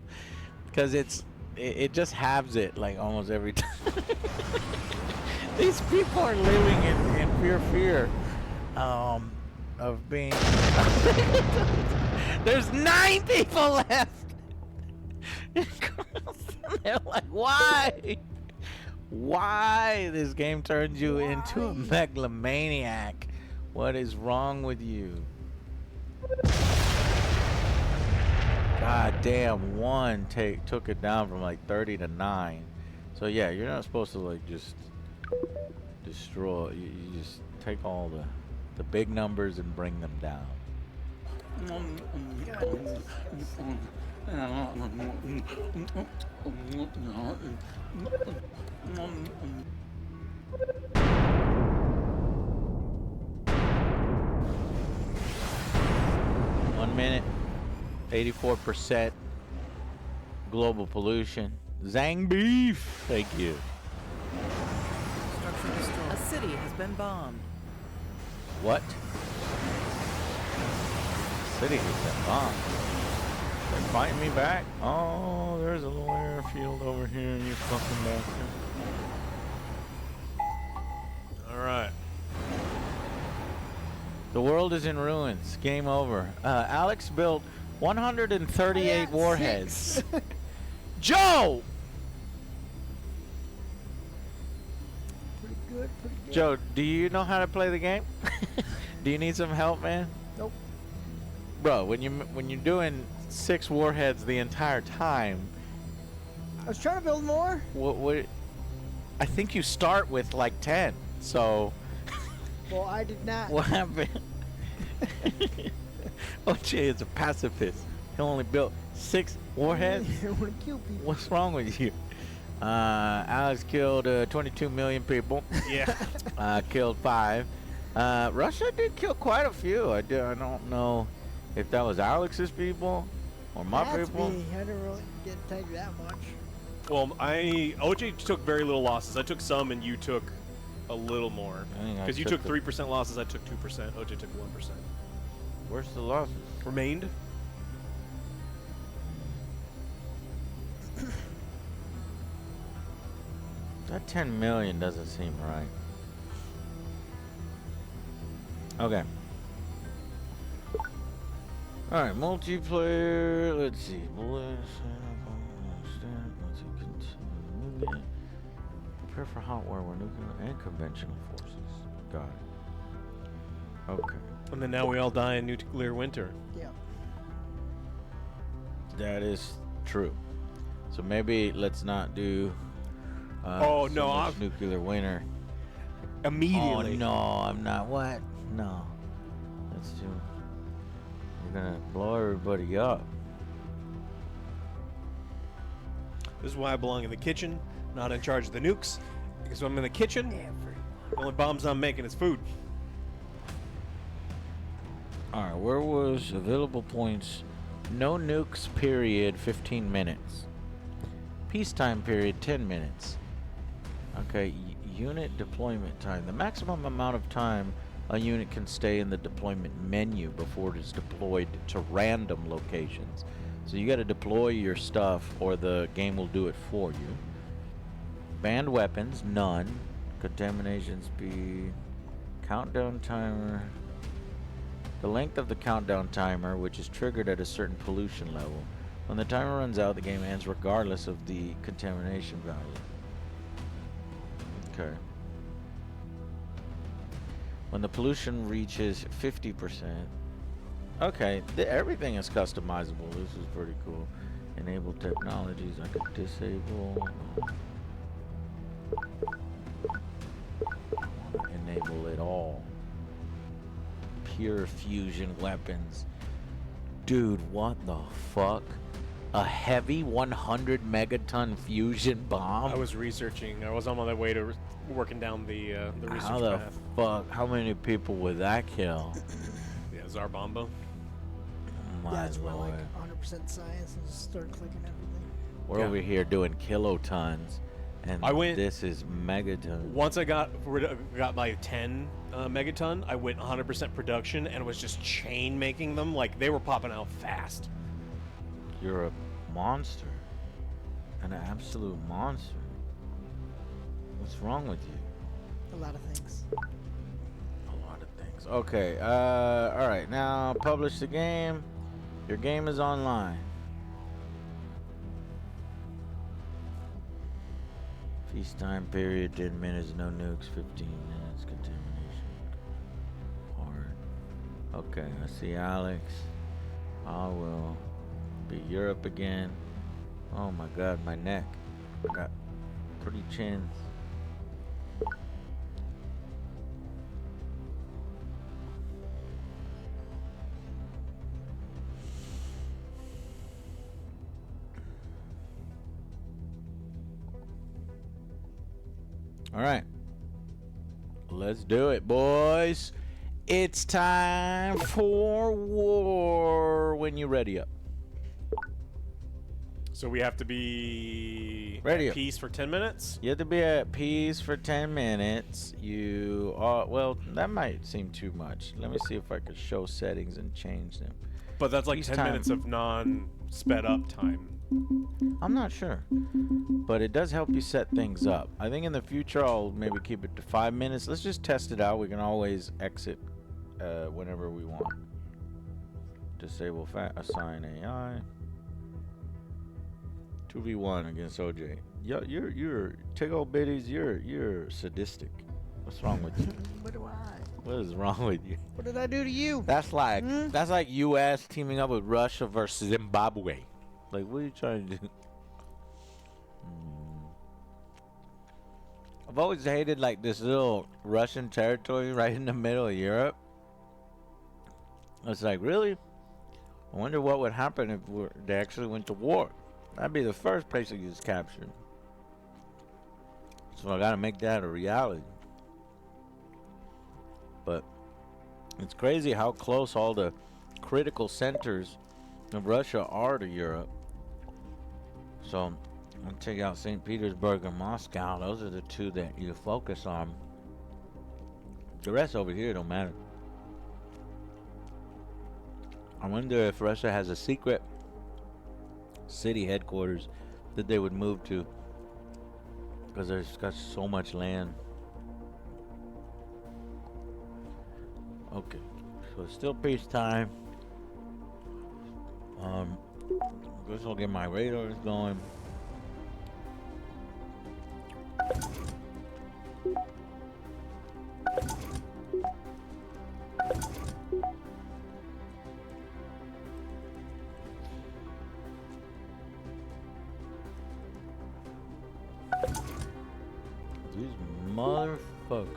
because it just halves it like almost every time. These people are living in fear of being. There's 9 people left. They're like, why? Why this game turns you into a megalomaniac? What is wrong with you? God damn, one took it down from like 30 to 9. So yeah, you're not supposed to like just destroy. You just take all the big numbers and bring them down. One minute, 84% global pollution. Zang beef. Thank you. Structure destroyed. A city has been bombed. What? City has been bombed. They're fighting me back. Oh, there's a little airfield over here. You fucking bastard. All right. The world is in ruins. Game over. Alex built 138 warheads. Joe! good, pretty good. Joe, do you know how to play the game? Do you need some help, man? Nope. Bro, when you're doing 6 warheads the entire time, I was trying to build more. what I think you start with like 10. So Well, I did not. what happened? OJ is a pacifist. He only built 6 warheads. I want to kill people. What's wrong with you? Alex killed 22 million people. Yeah. Killed 5. Russia did kill quite a few. I don't know if that was Alex's people or my That's people. me. I didn't really get to take that much. Well, OJ took very little losses. I took some, and you took a little more. I think I Because you took took 3% losses, I took 2%. OJ took 1%. Where's the losses? Remained. That 10 million doesn't seem right. Okay. Alright, multiplayer. Let's see. Prepare for hot war where nuclear and conventional forces. Got it. Okay. And then now we all die in nuclear winter. Yeah. That is true. So maybe let's not do Oh, so no, much nuclear winter. Immediately. Oh no, I'm not. What? No. Let's do. We're gonna blow everybody up. This is why I belong in the kitchen, not in charge of the nukes. Because when I'm in the kitchen, the only bombs I'm making is food. Alright, where was available points? No nukes period 15 minutes. Peacetime period 10 minutes. Okay, unit deployment time. The maximum amount of time a unit can stay in the deployment menu before it is deployed to random locations. So you got to deploy your stuff or the game will do it for you. Banned weapons, none. Contamination speed. Countdown timer. The length of the countdown timer, which is triggered at a certain pollution level. When the timer runs out, the game ends regardless of the contamination value. Okay. When the pollution reaches 50%. Okay, everything is customizable. This is pretty cool. Enable technologies. I could disable. I want to enable it all. Pure fusion weapons. Dude, what the fuck? A heavy 100 megaton fusion bomb? I was researching. I was on my way to working down the research How the path. fuck? How many people would that kill? Yeah, Zarbomba. My That's why I lord. like 100% science and just start clicking everything. We're Yeah. over here doing kilotons, and I went- this is megatons. Once I got my 10 megaton, I went 100% production and was just chain making them. Like, they were popping out fast. You're a monster. An absolute monster. What's wrong with you? A lot of things. A lot of things. Okay, alright, now publish the game. Your game is online. Feast time period, 10 minutes, no nukes, 15 minutes, contamination. Hard. Okay, I see Alex. I will be Europe again. Oh my god, my neck. I got pretty chins. All right. Let's do it, boys. It's time for war. When you ready up. So we have to be Ready at up. peace for 10 minutes? You have to be at peace for 10 minutes. You are, well, that might seem too much. Let me see if I could show settings and change them. But that's like Peace 10 time. minutes of non-sped up time. I'm not sure, but it does help you set things up. I think in the future I'll maybe keep it to 5 minutes. Let's just test it out. We can always exit whenever we want. Disable assign AI. 2v1 against OJ. You're take old biddies. You're sadistic. What's wrong with you? What do I? What is wrong with you? What did I do to you? That's like U.S. teaming up with Russia versus Zimbabwe. Like, what are you trying to do? I've always hated like this little Russian territory right in the middle of Europe. It's like, really? I wonder what would happen if they actually went to war. That'd be the first place that gets captured. So I gotta make that a reality. But it's crazy how close all the critical centers of Russia are to Europe. So I'll take out St. Petersburg and Moscow. Those are the two that you focus on. The rest over here don't matter. I wonder if Russia has a secret city headquarters that they would move to, because there's got so much land. Okay, so it's still peacetime. Guess I'll get my radars going. These motherfuckers.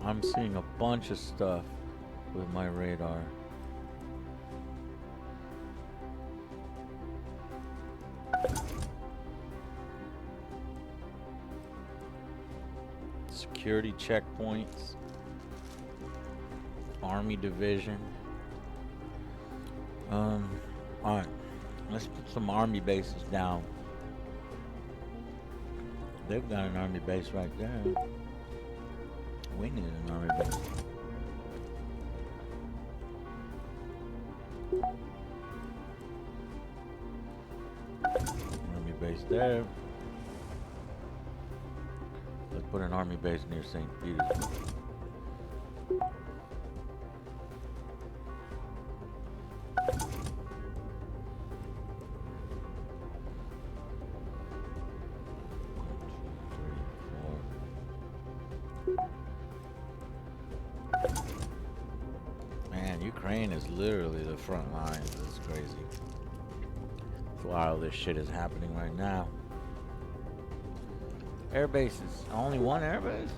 I'm seeing a bunch of stuff with my radar. Security checkpoints. Army division. Alright. Let's put some army bases down. They've got an army base right there. We need an army base. Army base there. Let's put an army base near St. Petersburg. Man, Ukraine is literally the front lines. It's crazy. That's why all this shit is happening right now. Air bases. Only one air base?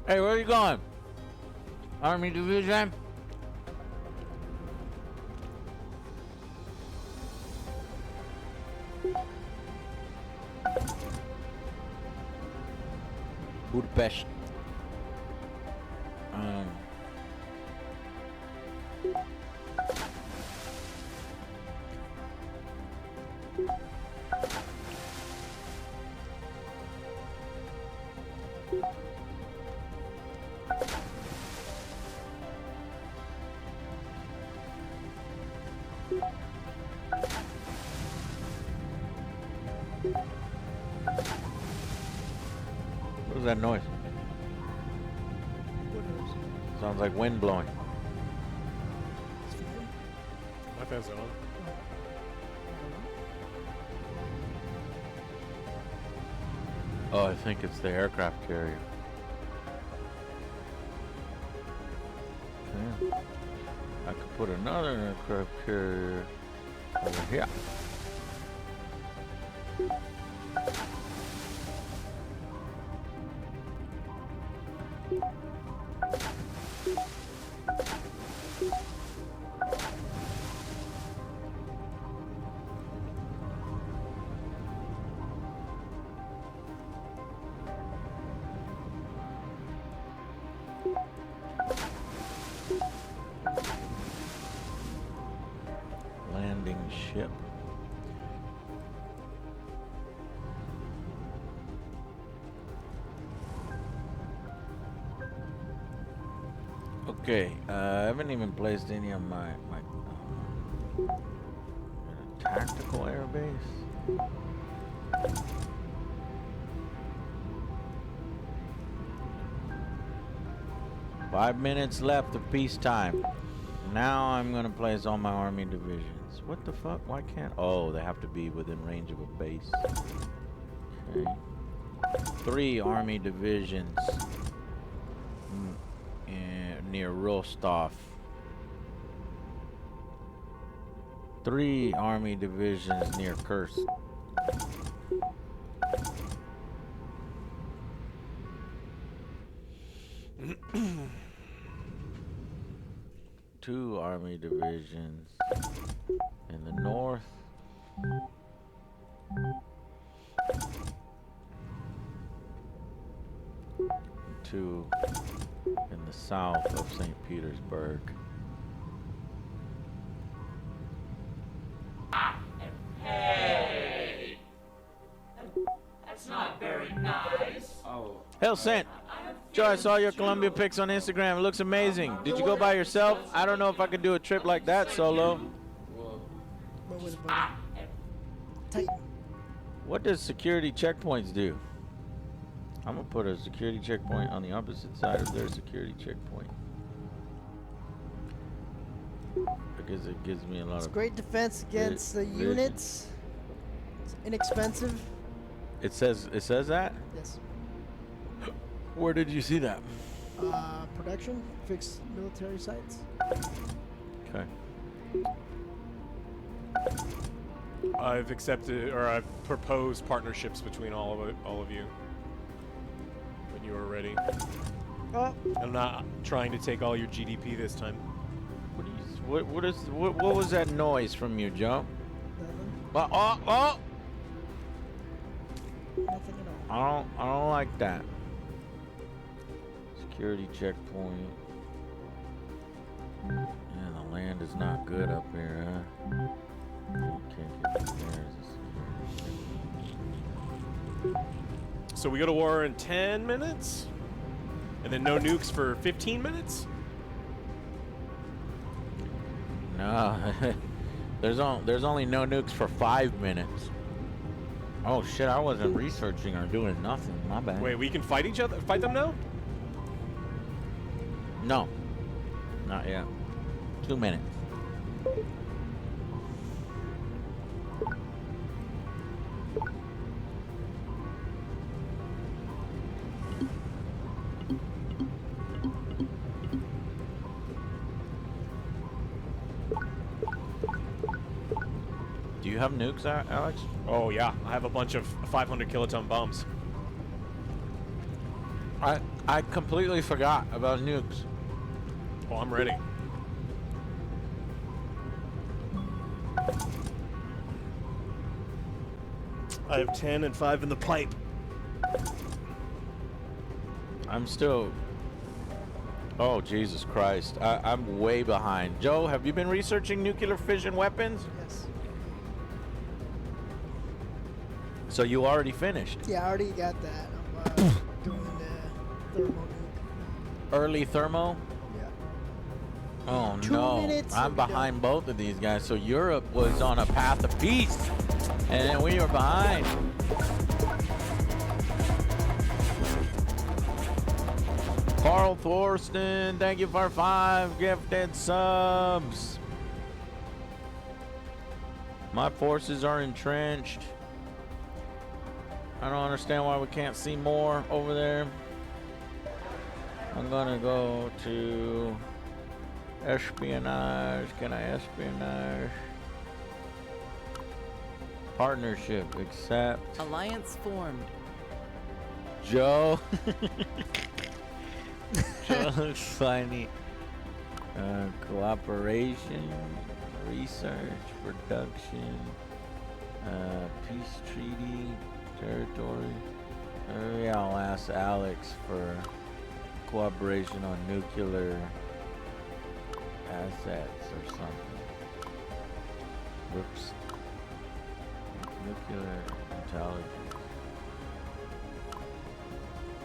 Hey, where are you going? Army division? Budapest. What was that noise? Sounds like wind blowing. My fans are on. Oh, I think it's the aircraft carrier. Okay. I could put another aircraft carrier over here. Landing ship. Okay, I haven't even placed any of my tactical air base. 5 minutes left of peacetime. Now I'm gonna place all my army divisions. What the fuck? Why can't? Oh, they have to be within range of a base. Okay. 3 army divisions near Rostov. 3 army divisions near Kursk. 2 army divisions in the north. 2 in the south of St. Petersburg. Hey! That's not very nice. Oh. Hell sent. Joe, I saw your Columbia pics on Instagram. It looks amazing. Did you go by yourself? I don't know if I could do a trip like that solo. What was it, buddy? Tight. What does security checkpoints do? I'm gonna put a security checkpoint on the opposite side of their security checkpoint. Because it gives me a lot It's of great defense against the units. It's inexpensive. It says that? Yes. Where did you see that? Production, fixed military sites. Okay. I've accepted, or I've proposed partnerships between all of you. When you are ready. I'm not trying to take all your GDP this time. What was that noise from you, Joe? Nothing. Oh! Nothing at all. I don't like that. Security checkpoint. Yeah, the land is not good up here, huh? Can't get there. So we go to war in 10 minutes? And then no nukes for 15 minutes? No. there's only no nukes for 5 minutes. Oh shit, I wasn't researching or doing nothing. My bad. Wait, we can fight each other? Fight them now? No. Not yet. 2 minutes. Do you have nukes, Alex? Oh yeah, I have a bunch of 500 kiloton bombs. I completely forgot about nukes. Oh, I'm ready. I have 10 and 5 in the pipe. I'm still... Oh, Jesus Christ. I'm way behind. Joe, have you been researching nuclear fission weapons? Yes. So you already finished? Yeah, I already got that. I'm doing the thermo nuke. Early thermo? Yeah. Oh 2 no, minutes I'm and we're behind both of these guys. So Europe was on a path of peace, and then we were behind. Carl Thorsten, thank you for 5 gifted subs. My forces are entrenched. I don't understand why we can't see more over there. I'm gonna go to espionage. Can I espionage? Partnership, accept. Alliance formed. Joe. Joe looks funny. Cooperation, research, production, peace treaty, territory. Maybe I'll ask Alex for cooperation on nuclear assets or something. Whoops. Nuclear intelligence.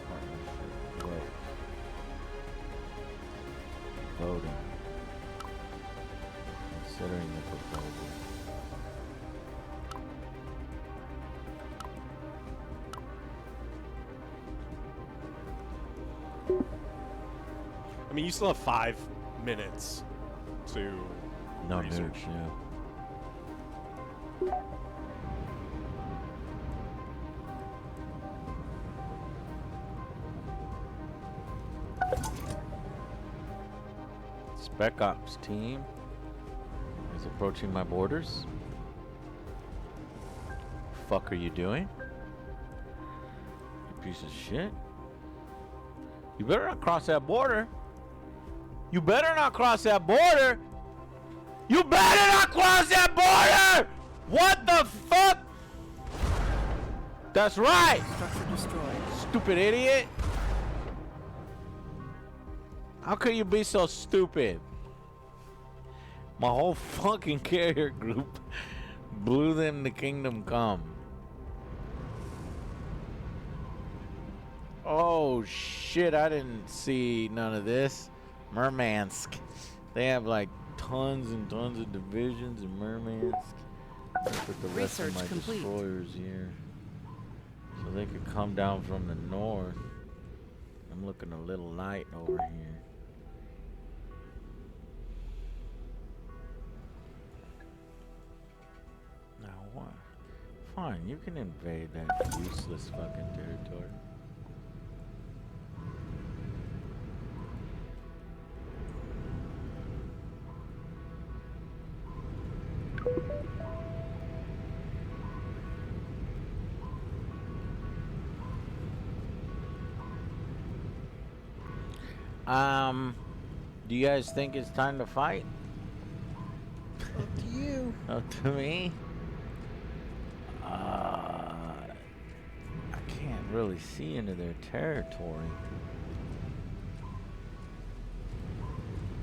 Partnership. Wait. loading. Considering the proposal. I mean, you still have 5 minutes to No research. nukes, yeah. Spec Ops team is approaching my borders. Fuck are you doing? You piece of shit. You better not cross that border. You better not cross that border. You better not cross that border! What the fuck? That's right. Structure destroyed. Stupid idiot. How could you be so stupid? My whole fucking carrier group blew them to kingdom come. Oh shit, I didn't see none of this. Murmansk. They have like tons and tons of divisions in Murmansk. Put the rest of Research my complete. destroyers here. So they could come down from the north. I'm looking a little light over here. Now what? Fine, you can invade that useless fucking territory. Do you guys think it's time to fight? Up to you. Up to me? I can't really see into their territory.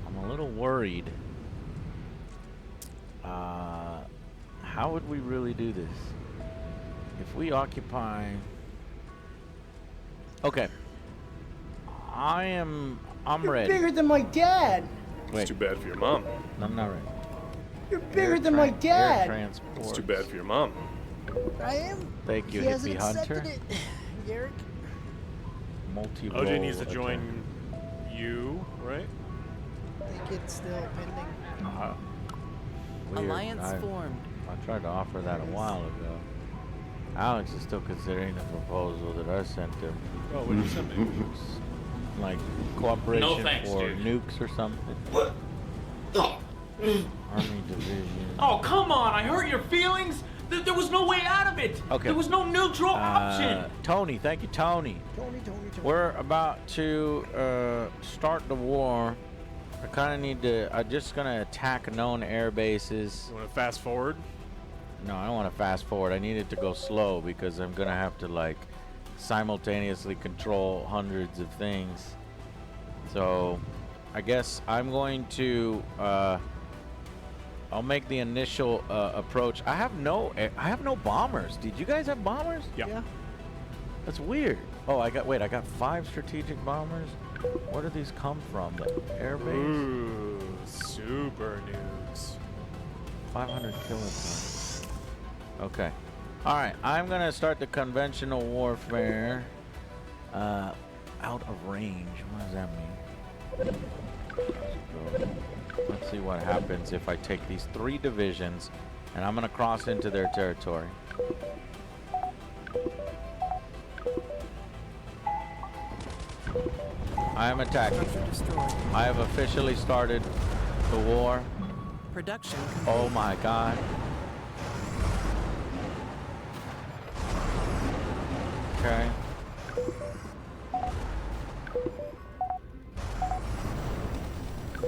I'm a little worried. How would we really do this? If we occupy... Okay. I'm You're ready. bigger than my dad. Wait, It's too bad for your mom. I'm not ready. You're bigger than my dad. Transport. It's too bad for your mom. I am. Thank you, He hasn't hippie hunter. accepted it, Garrick. Multi-role OJ needs to attack. join you, right? I think it's still pending. Weird. Alliance formed. I tried to offer that a while ago. Alex is still considering the proposal that I sent him. Oh, what did you send me? Like cooperation No thanks, for dude. nukes or something. Army division. Oh, come on. I hurt your feelings. There was no way out of it. Okay. There was no neutral option. Tony, thank you, Tony. Tony. We're about to start the war. I kind of need to. I'm just gonna attack known air bases. You want to fast forward? No, I don't want to fast forward. I need it to go slow because I'm gonna have to like simultaneously control hundreds of things. So, I guess I'm going to. I'll make the initial approach. I have no bombers. Did you guys have bombers? Yeah. That's weird. Oh, I got 5 strategic bombers. Where do these come from? The air base? Ooh, super nukes. 500 kilotons. Okay. All right. I'm gonna start the conventional warfare. Out of range. What does that mean? Let's go. Let's see what happens if I take these 3 divisions, and I'm gonna cross into their territory. I am attacking. Structure destroyed. I have officially started the war. Production Oh complete. my god. Okay.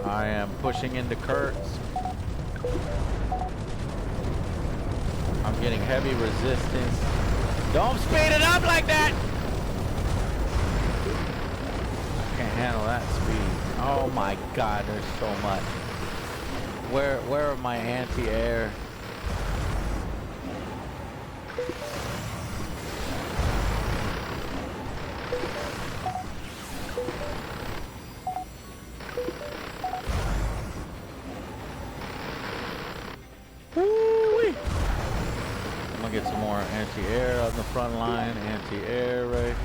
I am pushing into Kurtz. I'm getting heavy resistance. Don't speed it up like that! I can't handle that speed. Oh my god, there's so much. Where are my anti-air? Anti-air on the front line, anti-air right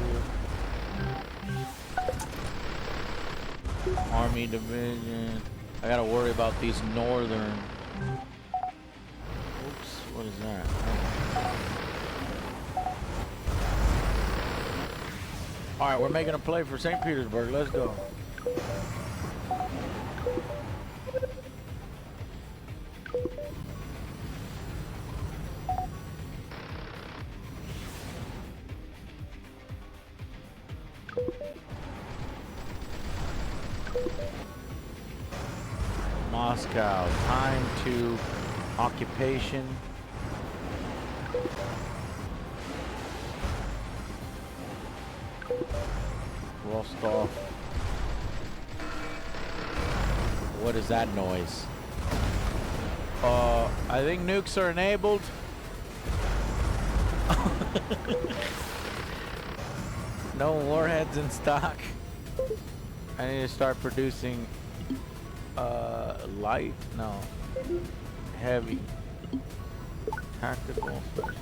here. Army division. I gotta worry about these northern. Oops, what is that? Oh. All right, we're making a play for St. Petersburg. Let's go. Moscow, time to occupation. Rostov. What is that noise? I think nukes are enabled. No warheads in stock. I need to start producing light, no, heavy, tactical, specialized.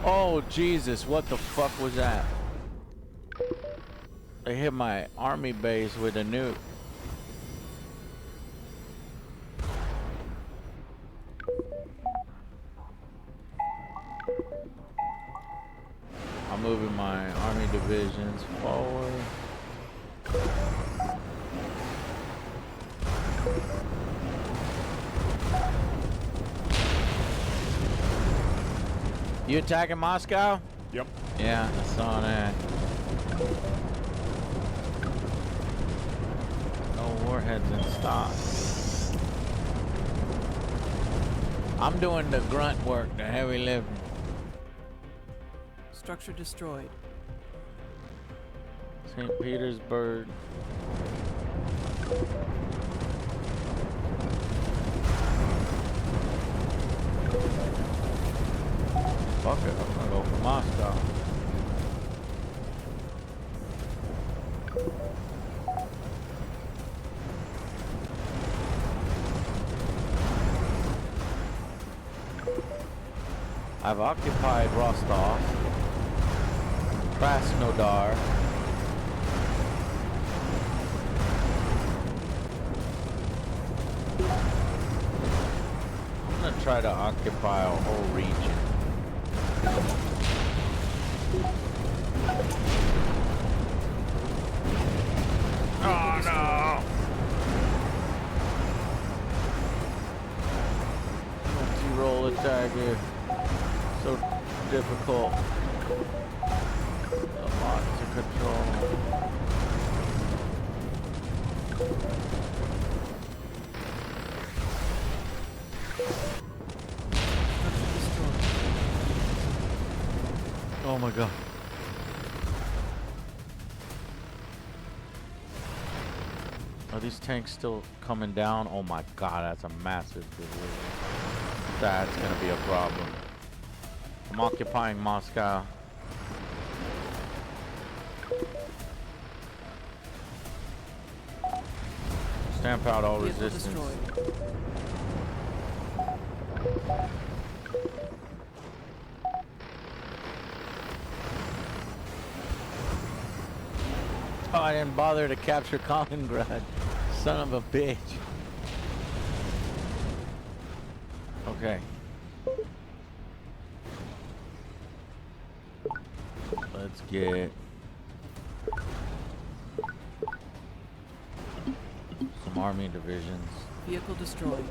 Oh Jesus, what the fuck was that? They hit my army base with a nuke. I'm moving my army divisions forward. You attacking Moscow? Yep. Yeah, I saw that. No warheads in stock. I'm doing the grunt work, the heavy lifting. Structure destroyed. St. Petersburg. Fuck it, I'm gonna go for Moscow. I've occupied Rostov, Krasnodar, I'm gonna try to occupy a whole region. Oh no! Multi-roll attack here. So difficult. A lot to control. Oh my god. Are these tanks still coming down? Oh my god, that's a massive division. That's gonna be a problem. I'm occupying Moscow. Stamp out all Vehicle resistance. destroyed. Oh, I didn't bother to capture Kaliningrad. Son of a bitch. Okay. Let's get some army divisions. Vehicle destroyed.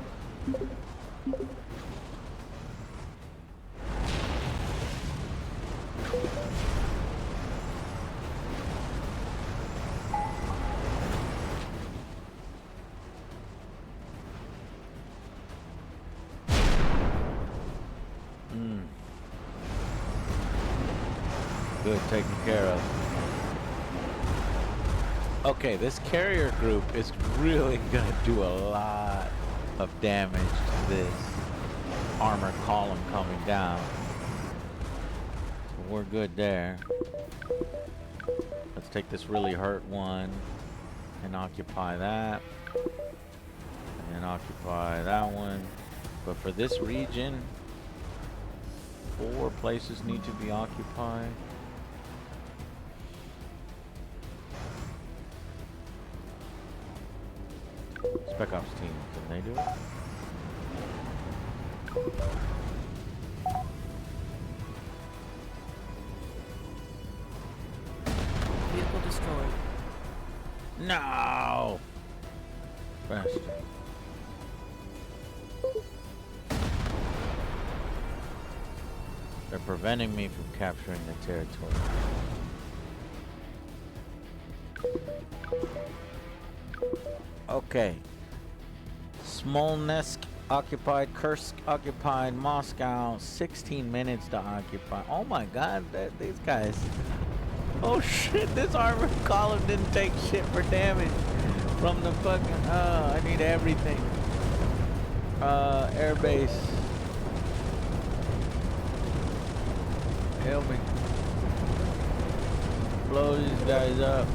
Good, taken care of. Okay, this carrier group is really gonna do a lot of damage to this armor column coming down. So we're good there. Let's take this really hurt one. and occupy that, and occupy that one. But for this region, 4 places need to be occupied. Spec Ops team, can they do it? Vehicle destroyed. No! Bastard. They're preventing me from capturing the territory. Okay. Smolnsk occupied, Kursk occupied, Moscow, 16 minutes to occupy. Oh my god, these guys. Oh shit, this armored column didn't take shit for damage from the fucking, I need everything. Airbase. Help me. Blow these guys up.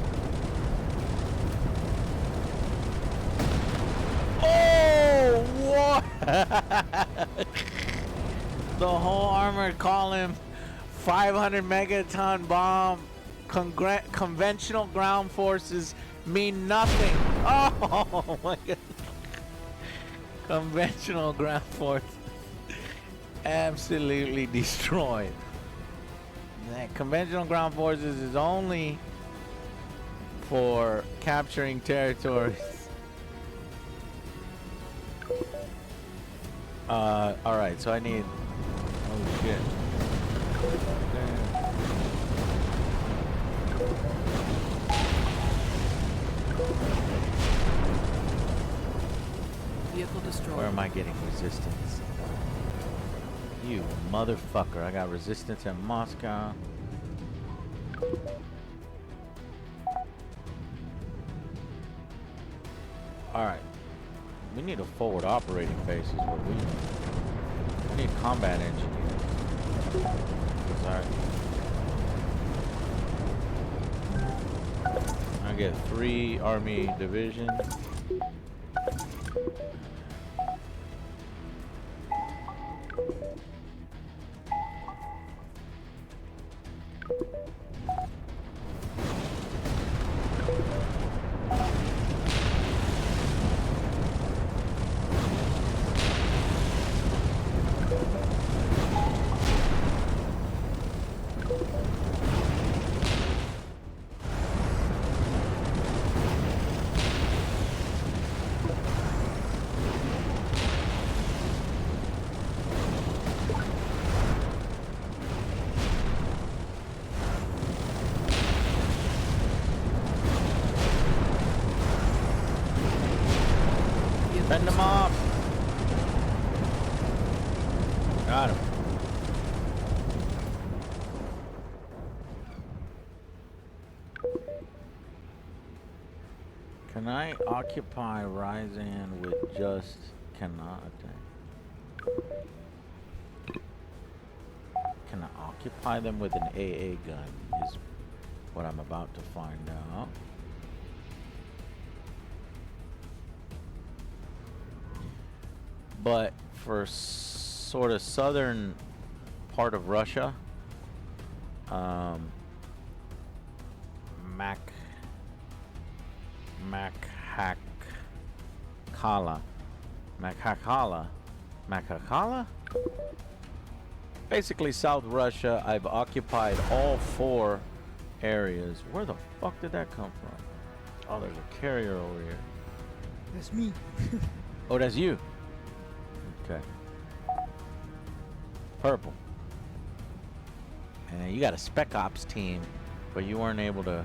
Oh, what? The whole armored column, 500 megaton bomb, conventional ground forces mean nothing. Oh my god. Conventional ground forces absolutely destroyed. That conventional ground forces is only for capturing territories. Alright, so I need... Oh shit. Vehicle destroyed. Where am I getting resistance? You motherfucker. I got resistance in Moscow. Alright. We need a forward operating base is what we need. We need combat engineers. Sorry. I get 3 army divisions. Fend them off. Got him. Can I occupy Ryazan with just cannot? Can I occupy them with an AA gun is what I'm about to find out. But for sort of southern part of Russia, Makhachkala? Basically South Russia, I've occupied all 4 areas. Where the fuck did that come from? Oh, there's a carrier over here. That's me. Oh, that's you. Okay. Purple. And you got a Spec Ops team, but you weren't able to,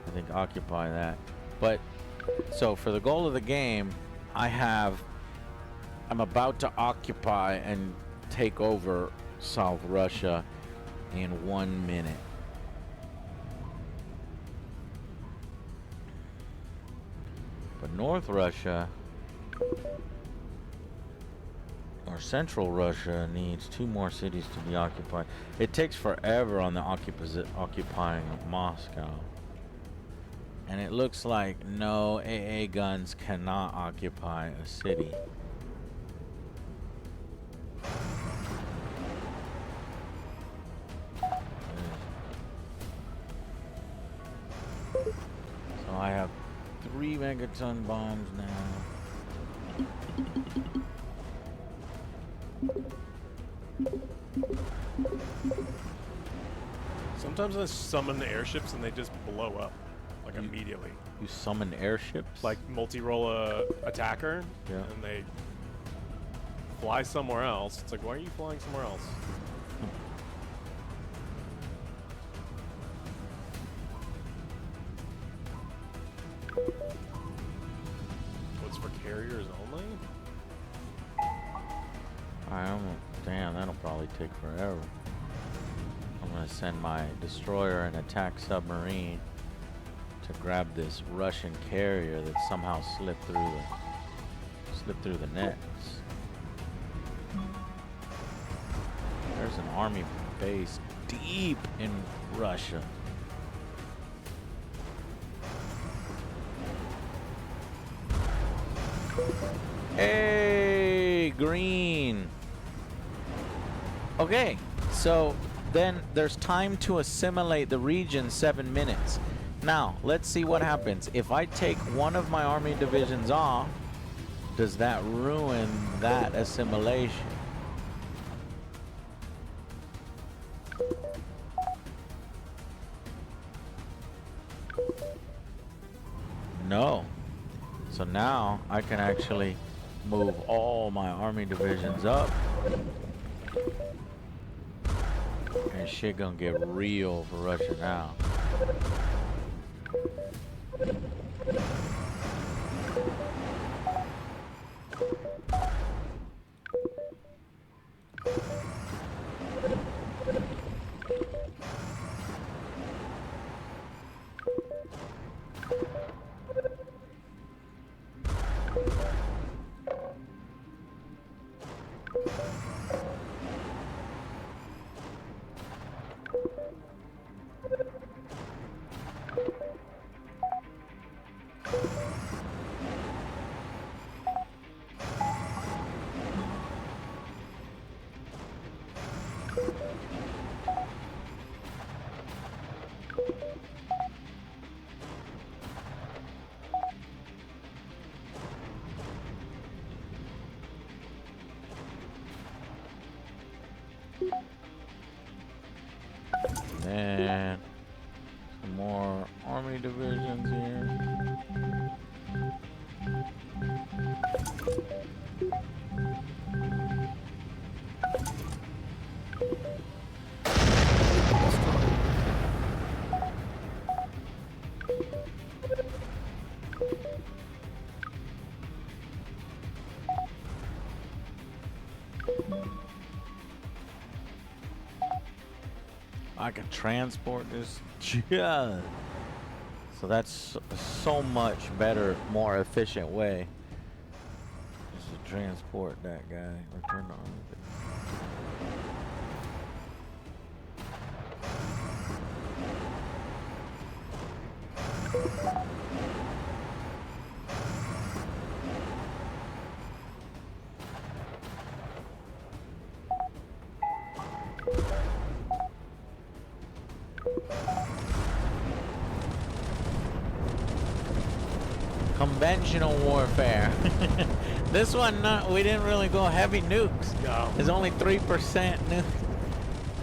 I think, occupy that. But, so for the goal of the game, I'm about to occupy and take over South Russia in 1 minute. But North Russia, or Central Russia, needs 2 more cities to be occupied. It takes forever on the occupying of Moscow. And it looks like no AA guns cannot occupy a city. So I have 3 megaton bombs now. Sometimes I summon the airships and they just blow up, like immediately. You summon airships? Like multi-roll a attacker, Yeah. and they fly somewhere else. It's like, why are you flying somewhere else? What's for carriers only? I don't know. Damn, that'll probably take forever. I'm gonna send my destroyer and attack submarine to grab this Russian carrier that somehow slipped through the nets. There's an army base deep in Russia. Hey, green. Okay, so then there's time to assimilate the region, 7 minutes. Now, let's see what happens. If I take one of my army divisions off, does that ruin that assimilation? No. So now I can actually move all my army divisions up. And shit gonna get real for Russia now. And some more army divisions here. I can transport this. Yeah. So that's so much better, more efficient way. Just to transport that guy. Return to orbit. Conventional warfare. This one, we didn't really go heavy nukes. No. It's only 3% nuke.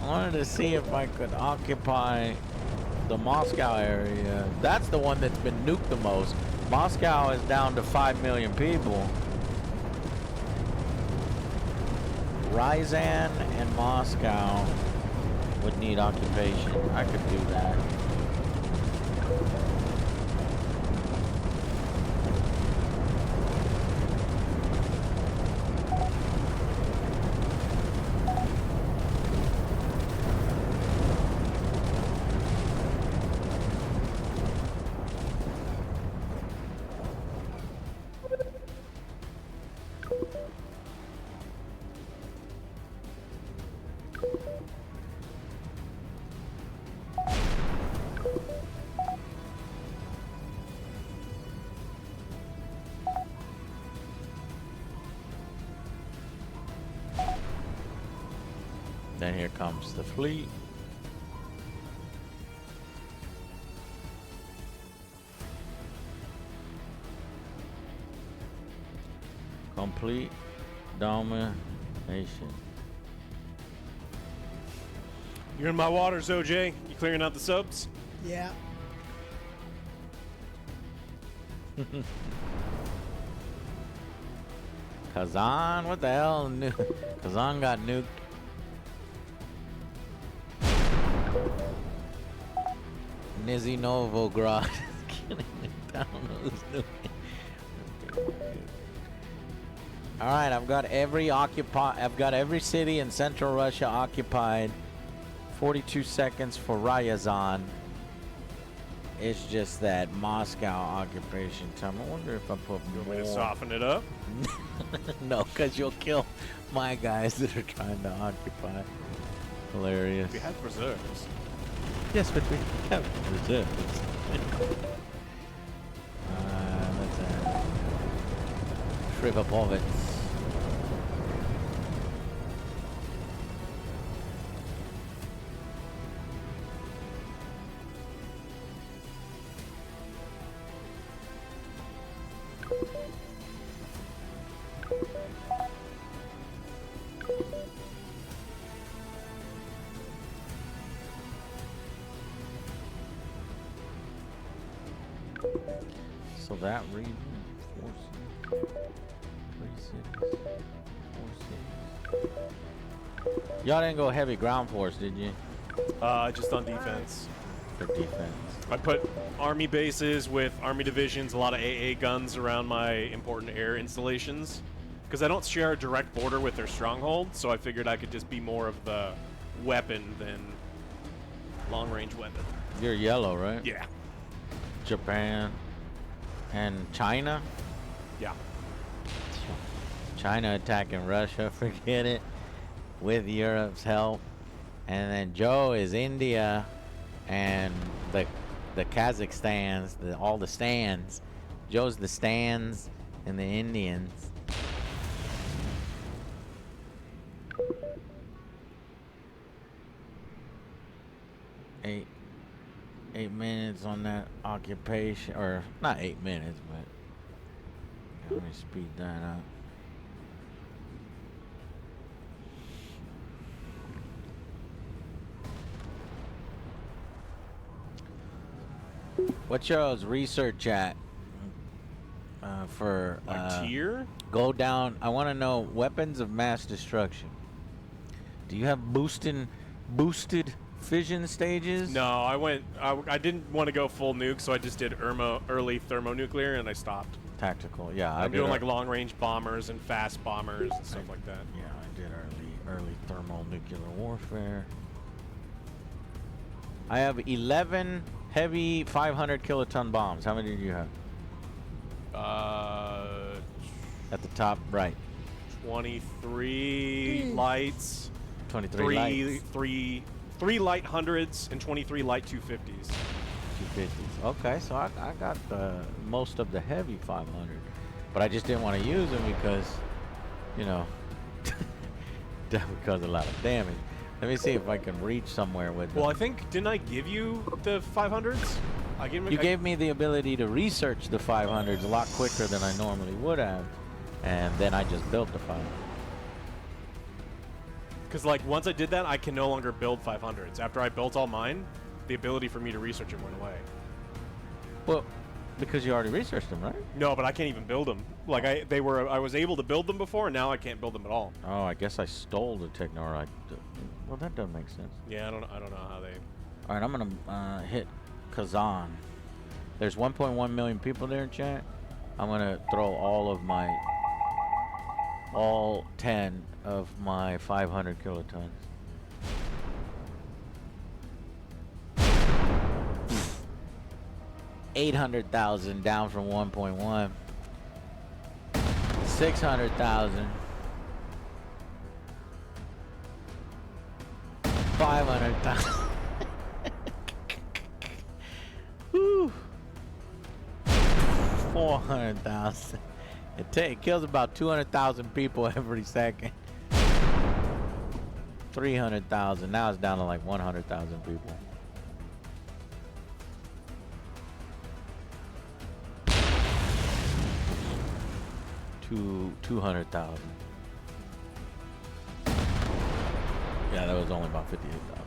I wanted to see if I could occupy the Moscow area. That's the one that's been nuked the most. Moscow is down to 5 million people. Ryazan and Moscow would need occupation. I could do that. Then here comes the fleet. Complete domination. You're in my waters, OJ. You clearing out the subs? Yeah. Kazan, what the hell? Kazan got nuked. Nizhny Novgorod. I don't know who's nuking. All right, I've got every city in central Russia occupied. 42 seconds for Ryazan. It's just that Moscow occupation time. I wonder if I put You want more. me to soften it up? No, because you'll kill my guys that are trying to occupy. Hilarious. We have reserves. Yes, but we have reserves. Let's Shrivapovitz. So that region, 4 cities, 3 cities, 4 cities. Y'all didn't go heavy ground force, did you? Just on defense. For defense. I put army bases with army divisions, a lot of AA guns around my important air installations. Because I don't share a direct border with their stronghold, so I figured I could just be more of the weapon than long-range weapon. You're yellow, right? Yeah. Japan and China. Yeah. China attacking Russia, forget it, with Europe's help. And then Joe is India and the Kazakhstans, all the stands. Joe's the stands and the Indians. Eight minutes on that occupation, or not 8 minutes, but let me speed that up. What's y'all's research at for Tier? go down? I want to know weapons of mass destruction. Do you have boosted fission stages? No, I didn't want to go full nuke, so I just did early thermonuclear, and I stopped. Tactical, yeah. I'm doing like long-range bombers and fast bombers and stuff like that. Yeah, I did early thermonuclear warfare. I have 11 heavy 500 kiloton bombs. How many do you have? At the top right. 23 lights. 23 lights. Three light hundreds and 23 light 250s. 250s. Okay, so I got most of the heavy 500, but I just didn't want to use them because, you know, that would cause a lot of damage. Let me see if I can reach somewhere with them. Well, I think, didn't I give you the 500s? You gave me the ability to research the 500s a lot quicker than I normally would have, and then I just built the 500s. Because, like, once I did that, I can no longer build 500s. After I built all mine, the ability for me to research it went away. Well, because you already researched them, right? No, but I can't even build them. Like, I was able to build them before, and now I can't build them at all. Oh, I guess I stole the technology. Well, that doesn't make sense. Yeah, I don't know how they... All right, I'm going to hit Kazan. There's 1.1 million people there in chat. I'm going to throw all 10 of my 500 kilotons. $800,000 down from 1.1. 600,000. 500,000. Woo. 400,000. It kills about 200,000 people every second. 300,000. Now it's down to like 100,000 people. To 200,000. Yeah, that was only about 58,000.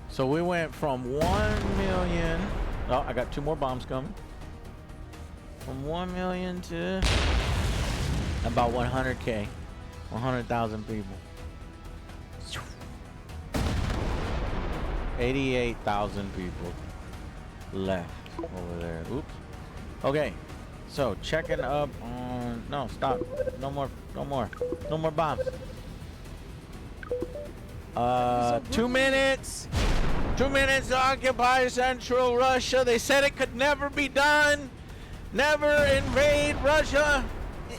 So we went from 1 million. Oh, I got 2 more bombs coming. From 1 million to about 100K. 100,000 people. 88,000 people left over there. Oops. Okay. So checking up on, no, stop. No more bombs. 2 minutes. 2 minutes to occupy central Russia. They said it could never be done. Never invade Russia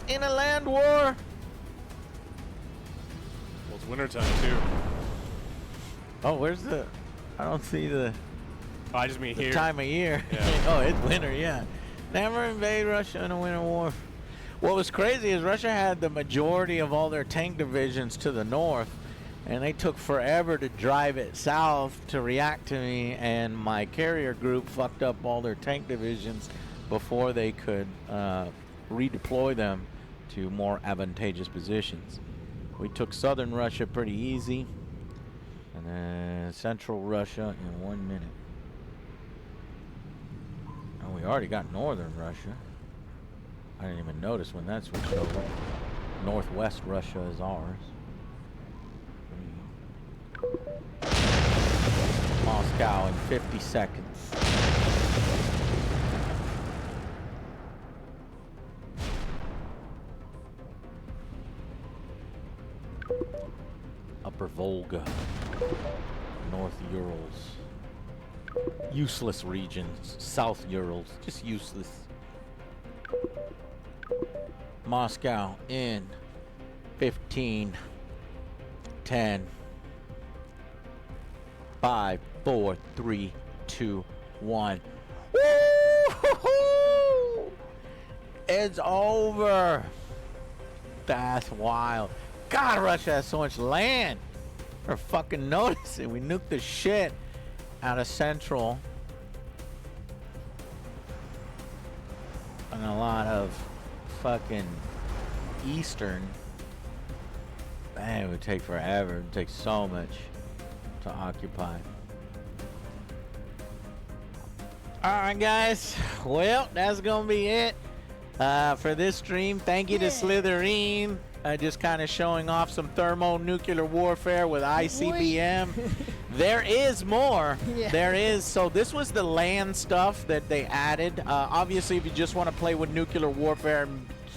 in a land war. Well, it's wintertime too. Oh, where's the, I don't see the, Oh, I just mean the here. time of year. Yeah. Oh, it's winter, yeah. Never invade Russia in a winter war. What was crazy is Russia had the majority of all their tank divisions to the north, and they took forever to drive it south to react to me, and my carrier group fucked up all their tank divisions before they could redeploy them to more advantageous positions. We took southern Russia pretty easy, and then central Russia in 1 minute. And we already got northern Russia. I didn't even notice when that switched over. Northwest Russia is ours. Moscow in 50 seconds. Upper Volga. North Urals. Useless regions. South Urals. Just useless. Moscow in 15, 10, 5, 4, 3, 2, 1. Woo-hoo-hoo! It's over. That's wild. God, Russia has so much land. We're fucking noticing. We nuked the shit out of Central. And a lot of fucking Eastern. Man, it would take forever. It would take so much to occupy. Alright, guys. Well, that's gonna be it for this stream. Thank you to Slitherine. Just kind of showing off some thermonuclear warfare with ICBM. There is more. Yeah. There is. So this was the land stuff that they added. Obviously, if you just want to play with nuclear warfare,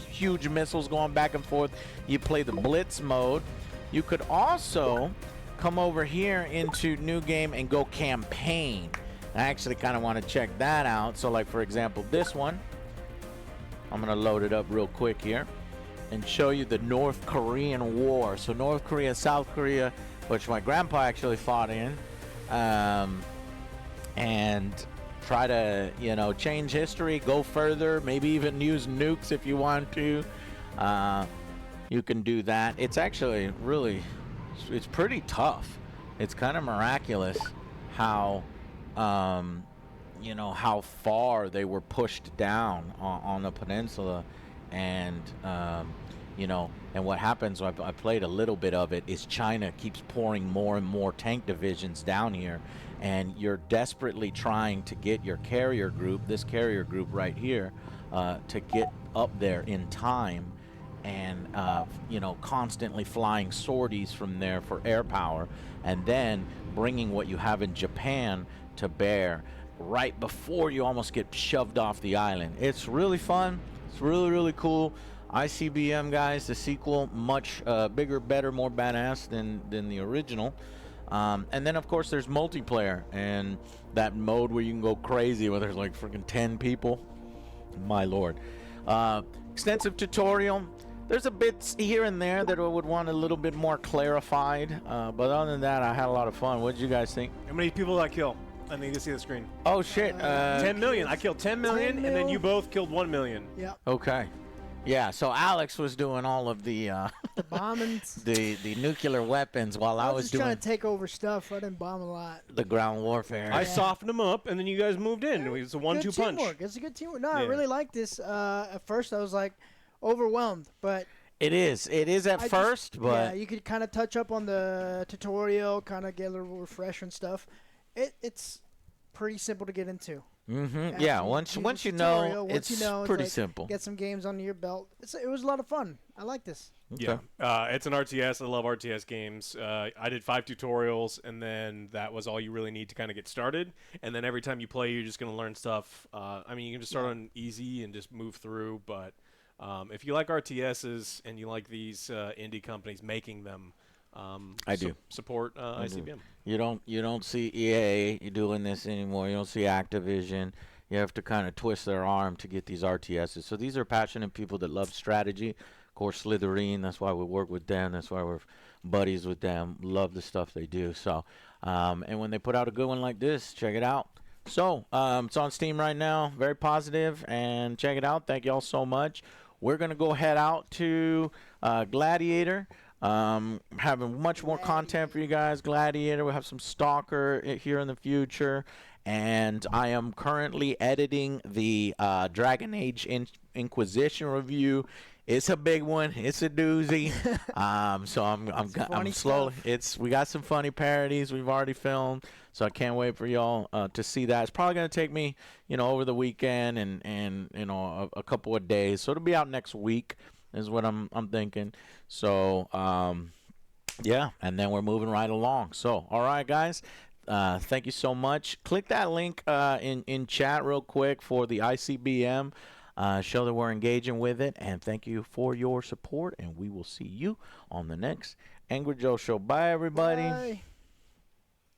huge missiles going back and forth, you play the Blitz mode. You could also come over here into new game and go campaign. I actually kind of want to check that out. So like, for example, this one. I'm going to load it up real quick here and show you the North Korean War. So North Korea, South Korea, which my grandpa actually fought in, and try to, you know, change history, go further, maybe even use nukes if you want to. You can do that. It's actually really, it's pretty tough. It's kind of miraculous how, you know, how far they were pushed down on the peninsula. And you know, and what happens, I played a little bit of it, is China keeps pouring more and more tank divisions down here, and you're desperately trying to get your carrier group, this carrier group right here, to get up there in time, and you know, constantly flying sorties from there for air power, and then bringing what you have in Japan to bear right before you almost get shoved off the island. It's really fun. It's really, really cool. ICBM, guys, the sequel, much bigger, better, more badass than the original. And then, of course, there's multiplayer, and that mode where you can go crazy where there's like freaking 10 people. My lord. Extensive tutorial. There's a bits here and there that I would want a little bit more clarified. But other than that, I had a lot of fun. What did you guys think? How many people did I kill? I need to see the screen. Oh, shit. 10 million. I killed 10 million, 10 and then mil. you both killed 1 million. Yeah. Okay. Yeah, so Alex was doing all of the The bombings. the nuclear weapons while I was just doing trying to take over stuff. I didn't bomb a lot. the ground warfare. I softened them up, and then you guys moved in. It was a 1-2 Good punch. teamwork. It's a good teamwork. No, I Yeah. really like this. At first, I was like overwhelmed, but It is at I first, yeah, but you could kind of touch up on the tutorial, kind of get a little refresher and stuff. It's pretty simple to get into. yeah, After once do once the you know, tutorial, once it's you know, pretty like, simple. Get some games under your belt. It was a lot of fun. I like this. Yeah, it's an RTS. I love RTS games. I did 5 tutorials, and then that was all you really need to kind of get started. And then every time you play, you're just going to learn stuff. I mean, you can just start on easy and just move through. But if you like RTSs and you like these indie companies making them, I do. Support ICBM. You don't see EA doing this anymore. You don't see Activision. You have to kind of twist their arm to get these RTSs. So these are passionate people that love strategy. Of course, Slytherin, that's why we work with them. That's why we're buddies with them. Love the stuff they do. So, and when they put out a good one like this, check it out. So, it's on Steam right now. Very positive, and check it out. Thank you all so much. We're going to go head out to Gladiator. Having much more content for you guys. Gladiator. We'll have some Stalker here in the future. And I am currently editing the Dragon Age Inquisition review. It's a big one. It's a doozy. So I'm slowly. We got some funny parodies we've already filmed. So I can't wait for y'all to see that. It's probably gonna take me, over the weekend and a couple of days. So it'll be out next week, is what I'm thinking. So yeah, and then we're moving right along. So all right, guys. Thank you so much. Click that link in chat real quick for the ICBM. Show that we're engaging with it, and thank you for your support, and we will see you on the next Angry Joe Show. Bye, everybody. Bye.